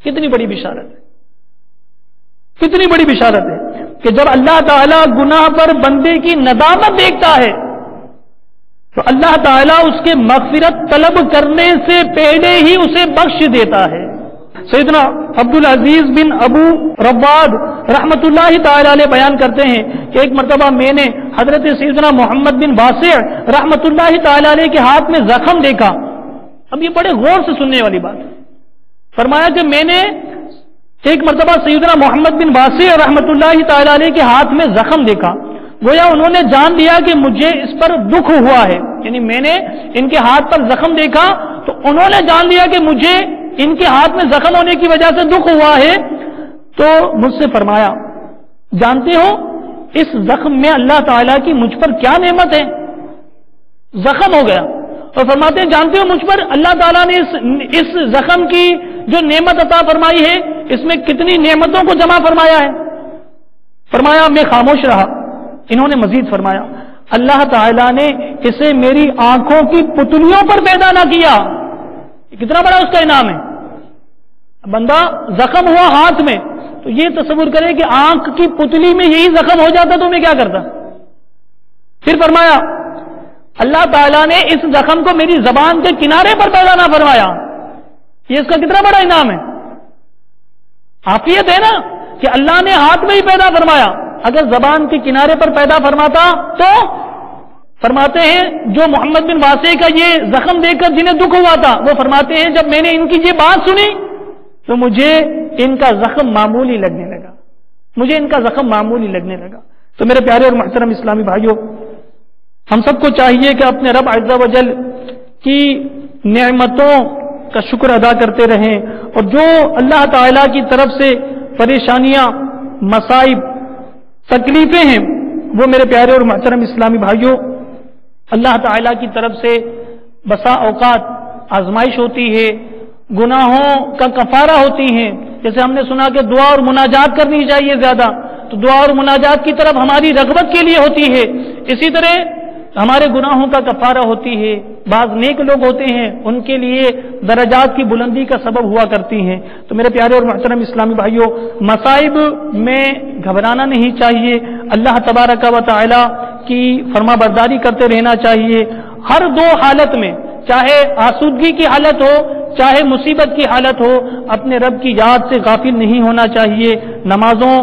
کتنی بڑی بشارت ہے، کتنی بڑی بشارت ہے کہ جب اللہ تعالیٰ گناہ پر بندے کی ندامت دیکھتا ہے تو اللہ تعالیٰ اس کے مغفرت طلب کرنے سے پہلے ہی اسے بخش دیتا ہے۔ سیدنا عبدالعزیز بن ابو رواد رحمت اللہ تعالی علیہ بیان کرتے ہیں کہ ایک مرتبہ میں نے حضرت سیدنا محمد بن واسع رحمت اللہ تعالی علیہ کے ہاتھ میں زخم دیکھا۔ اب یہ بڑے غور سے سننے والی بات ہے۔ فرمایا کہ میں نے ایک مرتبہ سیدنا محمد بن واسع رحمت اللہ تعالی علیہ کے ہاتھ میں زخم دیکھا، گویا انہوں نے جان لیا کہ مجھے اس پر دکھ ہوا ہے، یعنی میں نے ان کے ہاتھ پر زخم دیکھا تو انہوں نے جان لیا کہ مجھے ان کے ہاتھ میں زخم ہونے کی وجہ سے دکھ ہوا ہے، تو مجھ سے فرمایا جانتے ہو اس زخم میں اللہ تعالیٰ کی مجھ پر کیا نعمت ہے؟ زخم ہو گیا اور فرماتے ہیں جانتے ہو مجھ پر اللہ تعالیٰ نے اس زخم کی جو نعمت عطا فرمائی ہے اس میں کتنی نعمتوں کو جمع فرمایا ہے؟ فرمایا میں خاموش رہا۔ انہوں نے مزید فرمایا اللہ تعالیٰ نے اسے میری آنکھوں کی پتلیوں پر پیدا نہ کیا۔ کتنا بڑا اس کا انعام ہے۔ بندہ زخم ہوا ہاتھ میں تو یہ تصور کرے کہ آنکھ کی پتلی میں یہی زخم ہو جاتا تو میں کیا کرتا۔ پھر فرمایا اللہ تعالیٰ نے اس زخم کو میری زبان کے کنارے پر پیدا نہ فرمایا، یہ اس کا کتنا بڑا انعام ہے۔ عافیت ہے نا کہ اللہ نے ہاتھ میں ہی پیدا فرمایا، اگر زبان کے کنارے پر پیدا فرماتا تو فرماتے ہیں جو محمد بن واسع کا یہ زخم دیکھ کر جنہیں دکھ ہوا تھا وہ فرماتے ہیں جب میں نے ان کی یہ بات سنی تو مجھے ان کا زخم معمولی لگنے لگا، مجھے ان کا زخم معمولی لگنے لگا۔ تو میرے پیارے اور محترم اسلامی بھائیوں، ہم سب کو چاہیے کہ اپنے رب عز و جل کی نعمتوں کا شکر ادا کرتے رہیں، اور جو اللہ تعالیٰ کی طرف سے پریشانیاں، مصائب، تکلیفیں ہیں وہ میرے پیارے اور محترم اسلامی بھائیوں اللہ تعالیٰ کی طرف سے بسا اوقات آزمائش ہوتی ہے، گناہوں کا کفارہ ہوتی ہیں۔ جیسے ہم نے سنا کہ دعا اور مناجات کرنی چاہیے زیادہ، تو دعا اور مناجات کی طرف ہماری رغبت کے لیے ہوتی ہے، اسی طرح ہمارے گناہوں کا کفارہ ہوتی ہے۔ بعض نیک لوگ ہوتے ہیں ان کے لیے درجات کی بلندی کا سبب ہوا کرتی ہیں۔ تو میرے پیارے اور محترم اسلامی بھائیوں، مصائب میں گھبرانا نہیں چاہیے، اللہ تبارک و تعالی کی فرما برداری کرتے رہنا چاہیے۔ ہر دو حالت میں، چاہے آسودگی کی حالت ہو چاہے مصیبت کی حالت ہو، اپنے رب کی یاد سے غافل نہیں ہونا چاہیے، نمازوں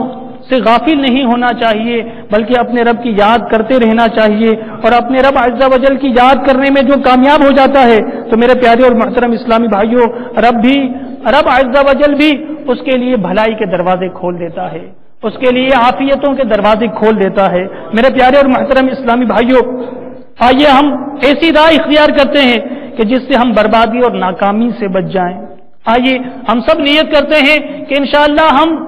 سے غافل نہیں ہونا چاہیے، بلکہ اپنے رب کی یاد کرتے رہنا چاہیے۔ اور اپنے رب عز و جل کی یاد کرنے میں جو کامیاب ہو جاتا ہے تو میرے پیارے اور محترم اسلامی بھائیوں، رب عز و جل بھی اس کے لیے بھلائی کے دروازے کھول دیتا ہے، اس کے لیے عافیتوں کے دروازے کھول دیتا ہے۔ میرے پیارے اور محترم اسلامی بھائیوں، آئیے ہم ایسی راہ اختیار کرتے ہیں کہ جس سے ہم بربادی اور ناکامی سے بچ جائیں۔ آئیے ہم سب نیت کرتے ہیں کہ انشاءاللہ ہم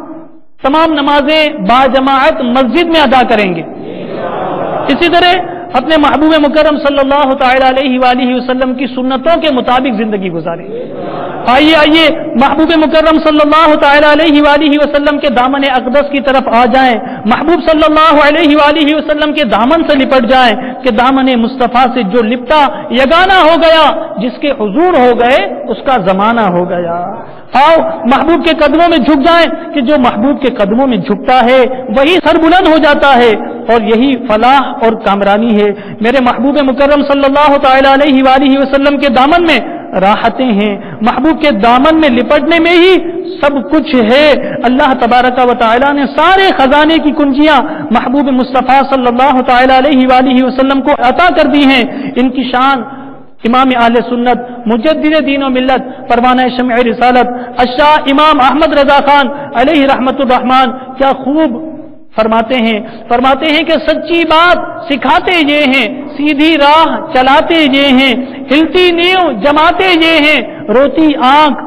تمام نمازیں باجماعت مسجد میں ادا کریں گے، اسی طرح اپنے محبوب مکرم صلی اللہ تعالی علیہ وآلہ وسلم کی سنتوں کے مطابق زندگی گزاریں گے۔ آئیے محبوب مکرم صلی اللہ تعالی علیہ وآلہ وسلم کے دامن اقدس کی طرف آ جائیں، محبوب صلی اللہ علیہ وآلہ وسلم کے دامن سے لپٹ جائیں کہ دامن مصطفیٰ سے جو لپٹا یگانہ ہو گیا، جس کے حضور ہو گئے اس کا زمانہ ہو گیا۔ آؤ محبوب کے قدموں میں جھک جائیں کہ جو محبوب کے قدموں میں جھکتا ہے وہی سر بلند ہو جاتا ہے، اور یہی فلاح اور کامرانی ہے۔ میرے محبوب مکرم صلی اللہ تعالی علیہ وآلہ وسلم کے دامن میں راحتیں ہیں، محبوب کے دامن میں لپٹنے میں ہی سب کچھ ہے۔ اللہ تبارک و تعالی نے سارے خزانے کی کنجیاں محبوب مصطفیٰ صلی اللہ تعالی علیہ وآلہ وسلم کو عطا کر دی ہیں۔ ان کی شان امام اہل سنت، مجدد دین و ملت، پروانہ شمع رسالت، الشاہ امام احمد رضا خان علیہ رحمت الرحمان کیا خوب فرماتے ہیں کہ سچی بات سکھاتے یہ ہیں، سیدھی راہ چلاتے یہ ہیں، ہلتی نیو جماتے یہ ہیں، روتی آنکھ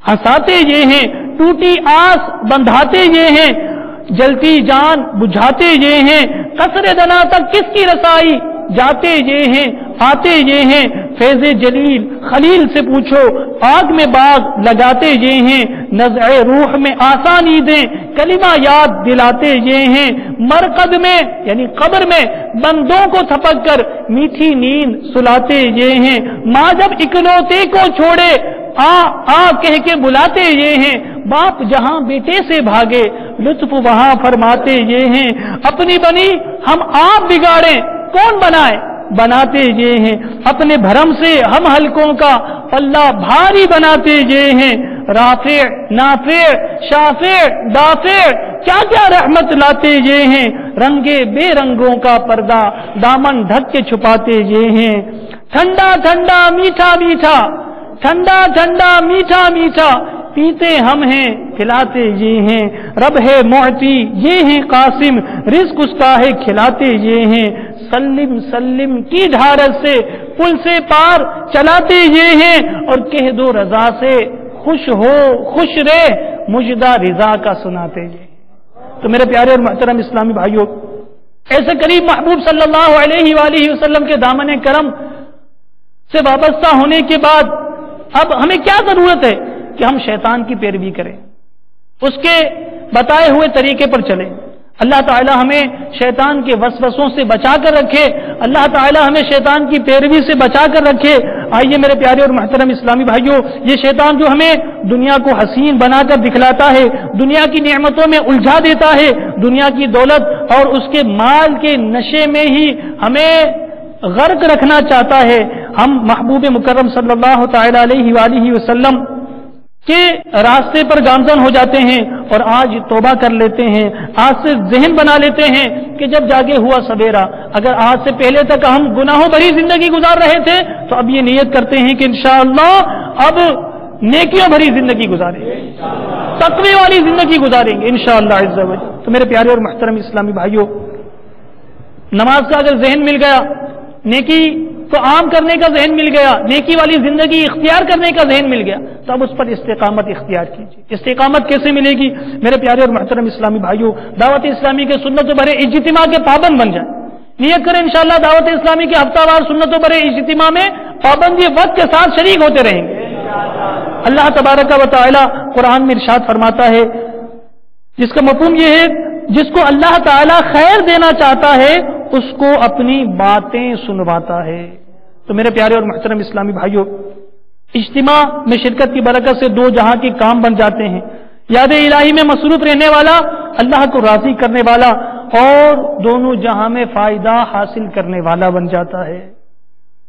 ہنساتے یہ ہیں، ٹوٹی آس بندھاتے یہ ہیں، جلتی جان بجھاتے یہ ہیں، قصر دنا تک کس کی رسائی جاتے یہ ہیں، آتے یہ ہیں، فیض جلیل خلیل سے پوچھو، آگ میں باغ لگاتے یہ ہیں، نزع روح میں آسانی دیں، کلمہ یاد دلاتے یہ ہیں، مرقد میں یعنی قبر میں بندوں کو تھپک کر میٹھی نیند سلاتے یہ ہیں، ماں جب اکلوتے کو چھوڑے آ کہہ کے بلاتے یہ ہیں، باپ جہاں بیٹے سے بھاگے لطف وہاں فرماتے یہ ہیں، اپنی بنی ہم آپ بگاڑیں کون بنائے، بناتے یہ ہیں، اپنے بھرم سے ہم حلقوں کا پلہ بھاری بناتے یہ ہیں، رافع نافع شافع دافع کیا کیا رحمت لاتے یہ ہیں، رنگے بے رنگوں کا پردہ دامن ڈھک کے چھپاتے یہ ہیں، ٹھنڈا ٹھنڈا میٹھا میٹھا ٹھنڈا ٹھنڈا میٹھا میٹھا پیتے ہم ہیں کھلاتے یہ ہیں، رب ہے معطی یہ ہیں قاسم رزق اس کا ہے کھلاتے یہ ہیں، سلم سلم کی ڈھارس سے پل سے پار چلاتے یہ ہیں، اور کہہ دو رضا سے خوش ہو خوش رہ مجدہ رضا کا سناتے یہ ہیں۔ تو میرے پیارے اور محترم اسلامی بھائیوں، ایسے قریب محبوب صلی اللہ علیہ وآلہ وسلم کے دامن کرم سے وابستہ ہونے کے بعد اب ہمیں کیا ضرورت ہے کہ ہم شیطان کی پیروی کریں، اس کے بتائے ہوئے طریقے پر چلیں۔ اللہ تعالی ہمیں شیطان کے وسوسوں سے بچا کر رکھے، اللہ تعالی ہمیں شیطان کی پیروی سے بچا کر رکھے۔ آئیے میرے پیارے اور محترم اسلامی بھائیوں، یہ شیطان جو ہمیں دنیا کو حسین بنا کر دکھلاتا ہے، دنیا کی نعمتوں میں الجھا دیتا ہے، دنیا کی دولت اور اس کے مال کے نشے میں ہی ہمیں غرق رکھنا چاہتا ہے، ہم محبوب مکرم صلی اللہ تعالی علیہ وآلہ وسلم کے راستے پر گامزن ہو جاتے ہیں اور آج توبہ کر لیتے ہیں، آج سے ذہن بنا لیتے ہیں کہ جب جاگے ہوا سویرا، اگر آج سے پہلے تک ہم گناہوں بھری زندگی گزار رہے تھے تو اب یہ نیت کرتے ہیں کہ انشاءاللہ اب نیکیوں بھری زندگی گزاریں گے، تقوی والی زندگی گزاریں گے انشاءاللہ عز و جل۔ تو میرے پیارے اور محترم اسلامی بھائیوں، نماز کا اگر ذہن مل گیا، نیکی کو عام کرنے کا ذہن مل گیا، نیکی والی زندگی اختیار کرنے کا ذہن مل گیا، تو اب اس پر استقامت اختیار کیجیے۔ استقامت کیسے ملے گی میرے پیارے اور محترم اسلامی بھائیوں؟ دعوت اسلامی کے سنت و برے اجتماع کے پابند بن جائیں، نیت کریں انشاءاللہ دعوت اسلامی کے ہفتہ وار سنت و برے اجتماع میں پابندی وقت کے ساتھ شریک ہوتے رہیں گے۔ اللہ تبارک و تعالی قرآن میں ارشاد فرماتا ہے، جس کا مفہوم یہ ہے جس کو اللہ تعالی خیر دینا چاہتا ہے اس کو اپنی باتیں سنواتا ہے۔ تو میرے پیارے اور محترم اسلامی بھائیوں، اجتماع میں شرکت کی برکت سے دو جہاں کے کام بن جاتے ہیں، یاد الہی میں مصروف رہنے والا، اللہ کو راضی کرنے والا، اور دونوں جہاں میں فائدہ حاصل کرنے والا بن جاتا ہے۔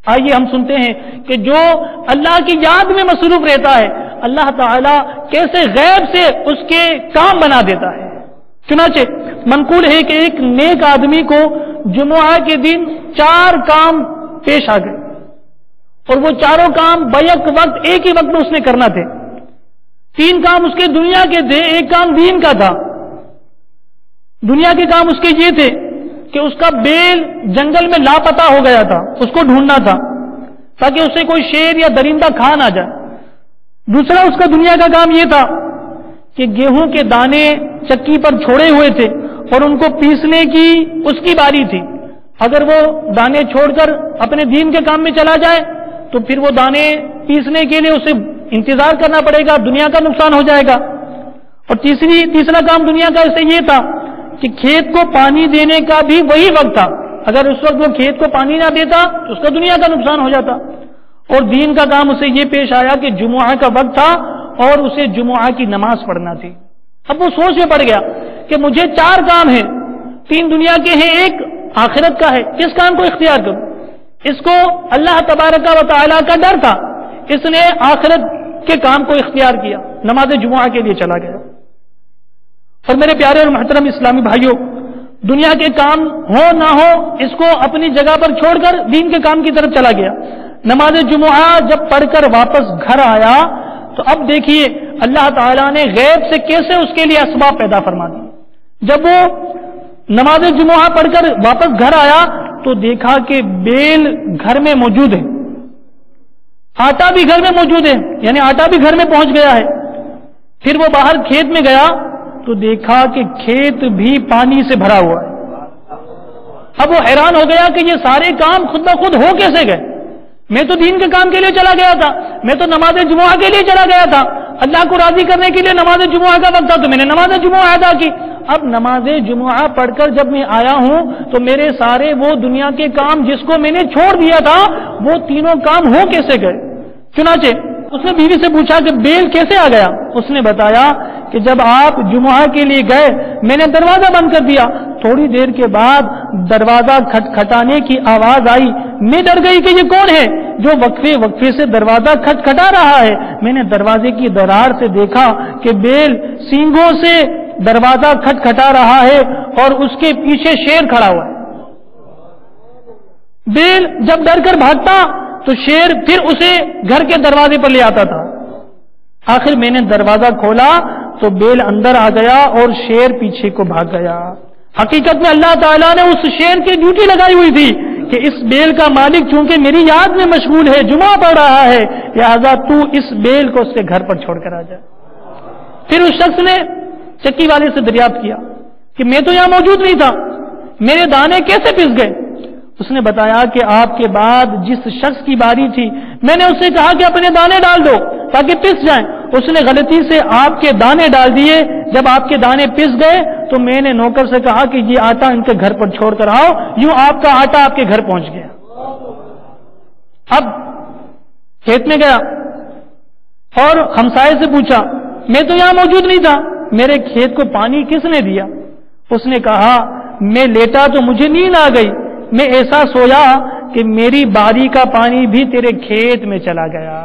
آئیے ہم سنتے ہیں کہ جو اللہ کی یاد میں مصروف رہتا ہے اللہ تعالی کیسے غیب سے اس کے کام بنا دیتا ہے۔ چنانچہ منقول ہے کہ ایک نیک آدمی کو جمعہ کے دن 4 کام پیش آ گئے اور وہ چاروں کام بیک وقت ایک ہی وقت میں اس نے کرنا تھے۔ 3 کام اس کے دنیا کے تھے، ایک کام دین کا تھا۔ دنیا کے کام اس کے یہ تھے کہ اس کا بیل جنگل میں لاپتہ ہو گیا تھا، اس کو ڈھونڈنا تھا تاکہ اسے کوئی شیر یا درندہ کھا نہ جائے۔ دوسرا اس کا دنیا کا کام یہ تھا کہ گیہوں کے دانے چکی پر چھوڑے ہوئے تھے اور ان کو پیسنے کی اس کی باری تھی، اگر وہ دانے چھوڑ کر اپنے دین کے کام میں چلا جائے تو پھر وہ دانے پیسنے کے لیے اسے انتظار کرنا پڑے گا، دنیا کا نقصان ہو جائے گا۔ اور تیسرا کام دنیا کا اسے یہ تھا کہ کھیت کو پانی دینے کا بھی وہی وقت تھا، اگر اس وقت وہ کھیت کو پانی نہ دیتا تو اس کا دنیا کا نقصان ہو جاتا۔ اور دین کا کام اسے یہ پیش آیا کہ جمعہ کا وقت تھا اور اسے جمعہ کی نماز پڑھنا تھی۔ اب وہ سوچ میں پڑ گیا کہ مجھے 4 کام ہیں، 3 دنیا کے ہیں، ایک آخرت کا ہے، کس کام کو اختیار کروں؟ اس کو اللہ تبارک و تعالیٰ کا ڈر تھا، اس نے آخرت کے کام کو اختیار کیا، نماز جمعہ کے لیے چلا گیا۔ اور میرے پیارے اور محترم اسلامی بھائیوں، دنیا کے کام ہو نہ ہو اس کو اپنی جگہ پر چھوڑ کر دین کے کام کی طرف چلا گیا۔ نماز جمعہ جب پڑھ کر واپس گھر آیا تو اب دیکھیے اللہ تعالیٰ نے غیب سے کیسے اس کے لیے اسباب پیدا فرما دی۔ جب وہ نماز جمعہ پڑھ کر واپس گھر آیا تو دیکھا کہ بیل گھر میں موجود ہے، آٹا بھی گھر میں موجود ہے، یعنی آٹا بھی گھر میں پہنچ گیا ہے۔ پھر وہ باہر کھیت میں گیا تو دیکھا کہ کھیت بھی پانی سے بھرا ہوا ہے۔ اب وہ حیران ہو گیا کہ یہ سارے کام خود بخود ہو کیسے گئے؟ میں تو دین کے کام کے لیے چلا گیا تھا، میں تو نماز جمعہ کے لیے چلا گیا تھا، اللہ کو راضی کرنے کے لیے نماز جمعہ کا وقت تھا تو میں نے نماز جمعہ ادا کی۔ اب نماز جمعہ پڑھ کر جب میں آیا ہوں تو میرے سارے وہ دنیا کے کام جس کو میں نے چھوڑ دیا تھا وہ تینوں کام ہو کیسے گئے؟ چنانچہ اس نے بیوی سے پوچھا کہ بیل کیسے آ گیا؟ اس نے بتایا کہ جب آپ جمعہ کے لیے گئے میں نے دروازہ بند کر دیا، تھوڑی دیر کے بعد دروازہ کھٹکھٹانے کی آواز آئی، میں ڈر گئی کہ یہ کون ہے جو وقفے وقفے سے دروازہ کھٹکھٹا رہا ہے۔ میں نے دروازے کی درار سے دیکھا کہ بیل سینگوں سے دروازہ کھٹکھٹا رہا ہے اور اس کے پیچھے شیر کھڑا ہوا ہے۔ بیل جب ڈر کر بھاگتا تو شیر پھر اسے گھر کے دروازے پر لے آتا تھا۔ آخر میں نے دروازہ کھولا تو بیل اندر آ گیا اور شیر پیچھے کو بھاگ گیا۔ حقیقت میں اللہ تعالیٰ نے اس شیر کی ڈیوٹی لگائی ہوئی تھی کہ اس بیل کا مالک چونکہ میری یاد میں مشغول ہے، جمعہ پڑھ رہا ہے، لہذا تو اس بیل کو اس کے گھر پر چھوڑ کر آ جائے۔ پھر اس شخص نے چکی والے سے دریافت کیا کہ میں تو یہاں موجود نہیں تھا، میرے دانے کیسے پس گئے؟ اس نے بتایا کہ آپ کے بعد جس شخص کی باری تھی میں نے اسے کہا کہ اپنے دانے ڈال دو تاکہ پس جائیں، اس نے غلطی سے آپ کے دانے ڈال دیے۔ جب آپ کے دانے پس گئے تو میں نے نوکر سے کہا کہ یہ آٹا ان کے گھر پر چھوڑ کر آؤ، یوں آپ کا آٹا آپ کے گھر پہنچ گیا۔ اب کھیت میں گیا اور ہمسائے سے پوچھا میں تو یہاں موجود نہیں تھا، میرے کھیت کو پانی کس نے دیا؟ اس نے کہا میں لیٹا تو مجھے نیند آ گئی، میں ایسا سویا کہ میری باری کا پانی بھی تیرے کھیت میں چلا گیا۔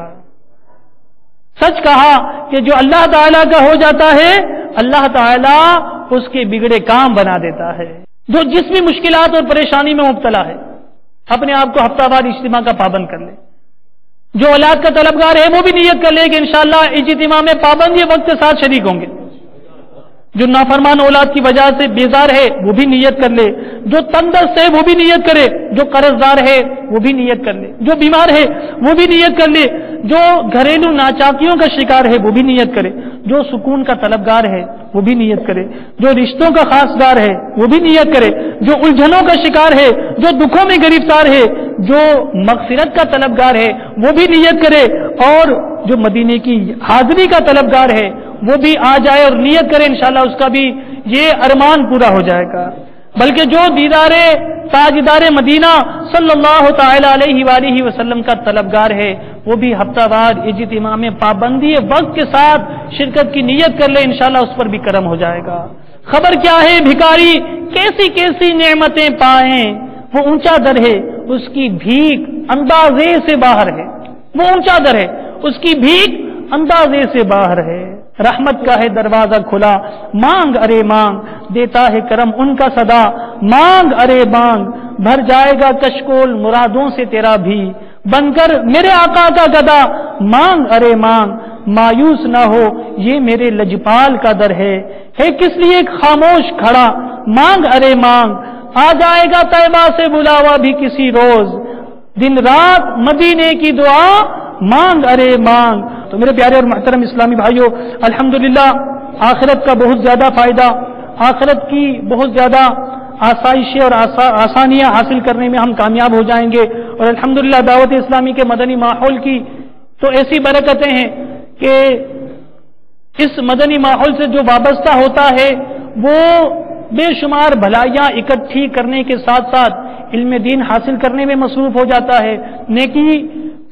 سچ کہا کہ جو اللہ تعالیٰ کا ہو جاتا ہے اللہ تعالیٰ اس کے بگڑے کام بنا دیتا ہے۔ جو جس بھی مشکلات اور پریشانی میں مبتلا ہے اپنے آپ کو ہفتہ وار اجتماع کا پابند کر لے۔ جو اولاد کا طلبگار ہے وہ بھی نیت کر لے کہ انشاءاللہ اجتماع میں پابندی وقت کے ساتھ شریک ہوں گے۔ جو نافرمان اولاد کی وجہ سے بیزار ہے وہ بھی نیت کر لے، جو تندرست ہے وہ بھی نیت کرے، جو قرض دار ہے وہ بھی نیت کر لے، جو بیمار ہے وہ بھی نیت کر لے، جو گھریلو ناچاکیوں کا شکار ہے وہ بھی نیت کرے، جو سکون کا طلبگار ہے وہ بھی نیت کرے، جو رشتوں کا خاصگار ہے وہ بھی نیت کرے، جو الجھنوں کا شکار ہے، جو دکھوں میں گرفتار ہے، جو مغفرت کا طلبگار ہے وہ بھی نیت کرے، اور جو مدینے کی حاضری کا طلبگار ہے وہ بھی آ جائے اور نیت کرے، انشاءاللہ اس کا بھی یہ ارمان پورا ہو جائے گا۔ بلکہ جو دیدار تاجدار مدینہ صلی اللہ تعالی علیہ وآلہ وسلم کا طلبگار ہے وہ بھی ہفتہ وار اجتماع میں پابندی وقت کے ساتھ شرکت کی نیت کر لے، انشاءاللہ اس پر بھی کرم ہو جائے گا۔ خبر کیا ہے بھکاری کیسی کیسی نعمتیں پائیں، وہ اونچا در ہے اس کی بھیک اندازے سے باہر ہے، وہ اونچا در ہے اس کی بھیک اندازے سے باہر ہے۔ رحمت کا ہے دروازہ کھلا مانگ ارے مانگ، دیتا ہے کرم ان کا صدا مانگ ارے مانگ، بھر جائے گا کشکول مرادوں سے تیرا بھی، بن کر میرے آقا کا گدا مانگ ارے مانگ، مایوس نہ ہو یہ میرے لجپال کا در ہے کس لیے خاموش کھڑا مانگ ارے مانگ، آ جائے گا طیبہ سے بلاوا بھی کسی روز، دن رات مدینے کی دعا مانگ ارے مانگ۔ تو میرے پیارے اور محترم اسلامی بھائیوں، الحمدللہ آخرت کا بہت زیادہ فائدہ، آخرت کی بہت زیادہ آسائشیں اور آسانیاں حاصل کرنے میں ہم کامیاب ہو جائیں گے، اور الحمدللہ دعوت اسلامی کے مدنی ماحول کی تو ایسی برکتیں ہیں کہ اس مدنی ماحول سے جو وابستہ ہوتا ہے وہ بے شمار بھلائیاں اکٹھی کرنے کے ساتھ ساتھ علم دین حاصل کرنے میں مصروف ہو جاتا ہے، نیکی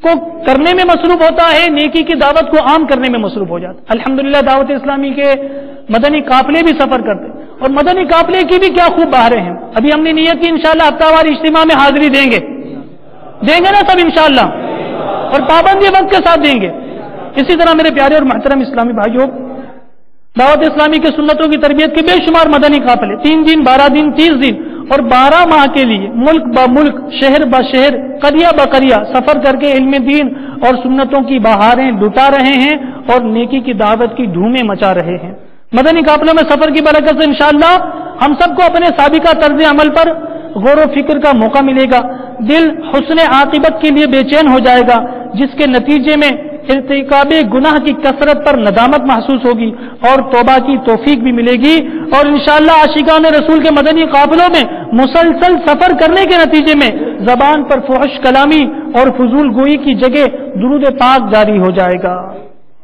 کو کرنے میں مصروف ہوتا ہے، نیکی کی دعوت کو عام کرنے میں مصروف ہو جاتا ہے۔ الحمدللہ دعوت اسلامی کے مدنی قافلے بھی سفر کرتے ہیں، اور مدنی قافلے کی بھی کیا خوب بہاریں ہیں۔ ابھی ہم نے نیت کی انشاءاللہ ہفتہ وار اجتماع میں حاضری دیں گے نا سب انشاءاللہ، اور پابندی وقت کے ساتھ دیں گے۔ اسی طرح میرے پیارے اور محترم اسلامی بھائیوں، دعوت اسلامی کے سنتوں کی تربیت کے بے شمار مدنی قافلے 3 دن 12 دن 30 دن اور 12 ماہ کے لیے ملک با ملک شہر با شہر قریہ با قریہ سفر کر کے علم دین اور سنتوں کی بہاریں لٹا رہے ہیں اور نیکی کی دعوت کی دھومیں مچا رہے ہیں۔ مدنی قافلوں میں سفر کی برکت سے انشاءاللہ ہم سب کو اپنے سابقہ طرز عمل پر غور و فکر کا موقع ملے گا، دل حسن عاقبت کے لیے بے چین ہو جائے گا، جس کے نتیجے میں ارتکاب گناہ کی کثرت پر ندامت محسوس ہوگی اور توبہ کی توفیق بھی ملے گی، اور انشاءاللہ عاشقان رسول کے مدنی قافلوں میں مسلسل سفر کرنے کے نتیجے میں زبان پر فحش کلامی اور فضول گوئی کی جگہ درود پاک جاری ہو جائے گا۔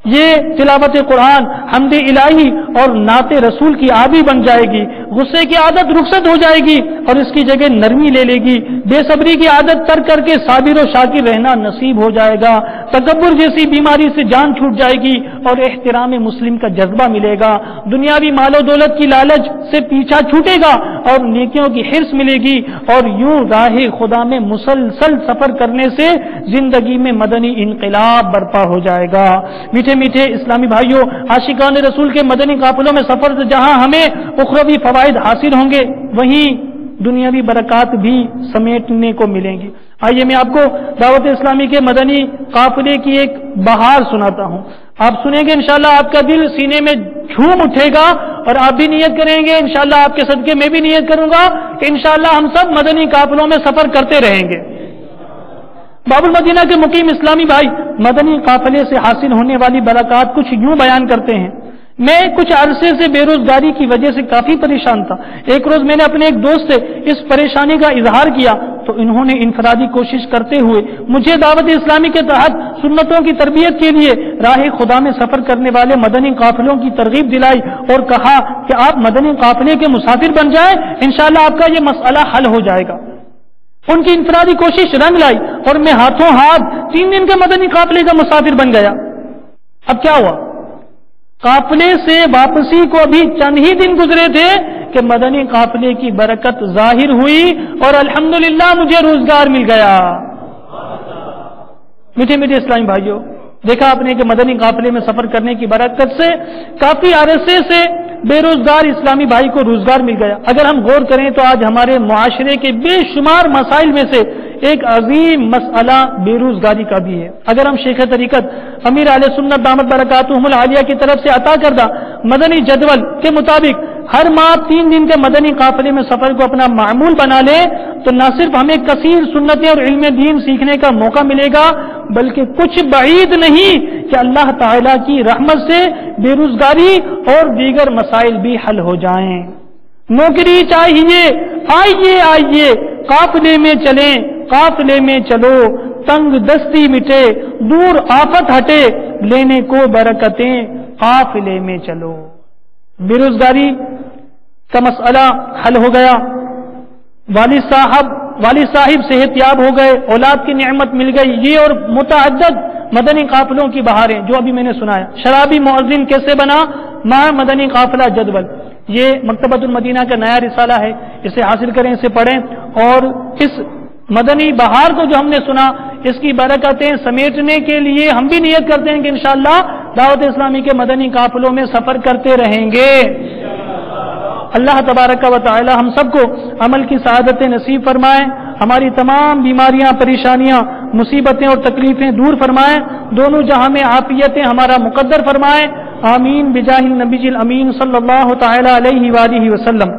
یہ تلاوت قرآن حمد الہی اور نعت رسول کی عادی بن جائے گی، غصے کی عادت رخصت ہو جائے گی اور اس کی جگہ نرمی لے لے گی، بے صبری کی عادت ترک کر کے صابر و شاکر رہنا نصیب ہو جائے گا، تکبر جیسی بیماری سے جان چھوٹ جائے گی اور احترام مسلم کا جذبہ ملے گا، دنیاوی مال و دولت کی لالچ سے پیچھا چھوٹے گا اور نیکیوں کی حرص ملے گی، اور یوں راہ خدا میں مسلسل سفر کرنے سے زندگی میں مدنی انقلاب برپا ہو جائے گا۔ میٹھے میٹھے اسلامی بھائیوں، عاشقان رسول کے مدنی قافلوں میں سفر سے جہاں ہمیں اخروی فوائد حاصل ہوں گے، وہیں دنیاوی برکات بھی سمیٹنے کو ملیں گی۔ آئیے میں آپ کو دعوت اسلامی کے مدنی قافلے کی ایک بہار سناتا ہوں، آپ سنیں گے انشاءاللہ آپ کا دل سینے میں جھوم اٹھے گا اور آپ بھی نیت کریں گے، انشاءاللہ آپ کے صدقے میں بھی نیت کروں گا کہ انشاءاللہ ہم سب مدنی قافلوں میں سفر کرتے رہیں گے۔ باب المدینہ کے مقیم اسلامی بھائی مدنی قافلے سے حاصل ہونے والی برکات کچھ یوں بیان کرتے ہیں۔ میں کچھ عرصے سے بے روزگاری کی وجہ سے کافی پریشان تھا۔ ایک روز میں نے اپنے ایک دوست سے اس پریشانی کا اظہار کیا تو انہوں نے انفرادی کوشش کرتے ہوئے مجھے دعوت اسلامی کے تحت سنتوں کی تربیت کے لیے راہ خدا میں سفر کرنے والے مدنی قافلوں کی ترغیب دلائی اور کہا کہ آپ مدنی قافلے کے مسافر بن جائیں، انشاءاللہ آپ کا یہ مسئلہ حل ہو جائے گا۔ ان کی انفرادی کوشش رنگ لائی اور میں ہاتھوں ہاتھ 3 دن کے مدنی قافلے کا مسافر بن گیا۔ اب کیا ہوا؟ قافلے سے واپسی کو ابھی چند ہی دن گزرے تھے کہ مدنی قافلے کی برکت ظاہر ہوئی اور الحمدللہ مجھے روزگار مل گیا۔ میٹھے میٹھے اسلامی بھائیوں، دیکھا آپ نے کہ مدنی قافلے میں سفر کرنے کی برکت سے کافی عرصے سے بے روزگار اسلامی بھائی کو روزگار مل گیا۔ اگر ہم غور کریں تو آج ہمارے معاشرے کے بے شمار مسائل میں سے ایک عظیم مسئلہ بے روزگاری کا بھی ہے۔ اگر ہم شیخ طریقت امیر اہل سنت دامت برکاتہم العالیہ کی طرف سے عطا کردہ مدنی جدول کے مطابق ہر ماہ 3 دن کے مدنی قافلے میں سفر کو اپنا معمول بنا لیں تو نہ صرف ہمیں کثیر سنتیں اور علم دین سیکھنے کا موقع ملے گا بلکہ کچھ بعید نہیں کہ اللہ تعالیٰ کی رحمت سے بے روزگاری اور دیگر مسائل بھی حل ہو جائیں۔ نوکری چاہیے، آئیے آئیے قافلے میں چلیں، قافلے میں چلو، تنگ دستی مٹے، دور آفت ہٹے، لینے کو برکتیں قافلے میں چلو۔ بے روزگاری کا مسئلہ حل ہو گیا، والد صاحب صحت یاب ہو گئے، اولاد کی نعمت مل گئی، یہ اور متعدد مدنی قافلوں کی بہاریں جو ابھی میں نے سنایا۔ شرابی مؤذن کیسے بنا، ماہ مدنی قافلہ جدول، یہ مکتبۃ المدینہ کا نیا رسالہ ہے، اسے حاصل کریں، اسے پڑھیں، اور اس مدنی بہار کو جو ہم نے سنا اس کی برکتیں سمیٹنے کے لیے ہم بھی نیت کرتے ہیں کہ انشاءاللہ دعوت اسلامی کے مدنی قافلوں میں سفر کرتے رہیں گے۔ اللہ تبارک و تعالی ہم سب کو عمل کی سعادت نصیب فرمائے، ہماری تمام بیماریاں، پریشانیاں، مصیبتیں اور تکلیفیں دور فرمائے، دونوں جہاں میں عافیتیں ہمارا مقدر فرمائے، آمین بجاہ النبی الامین صلی اللہ تعالی علیہ وآلہ وسلم۔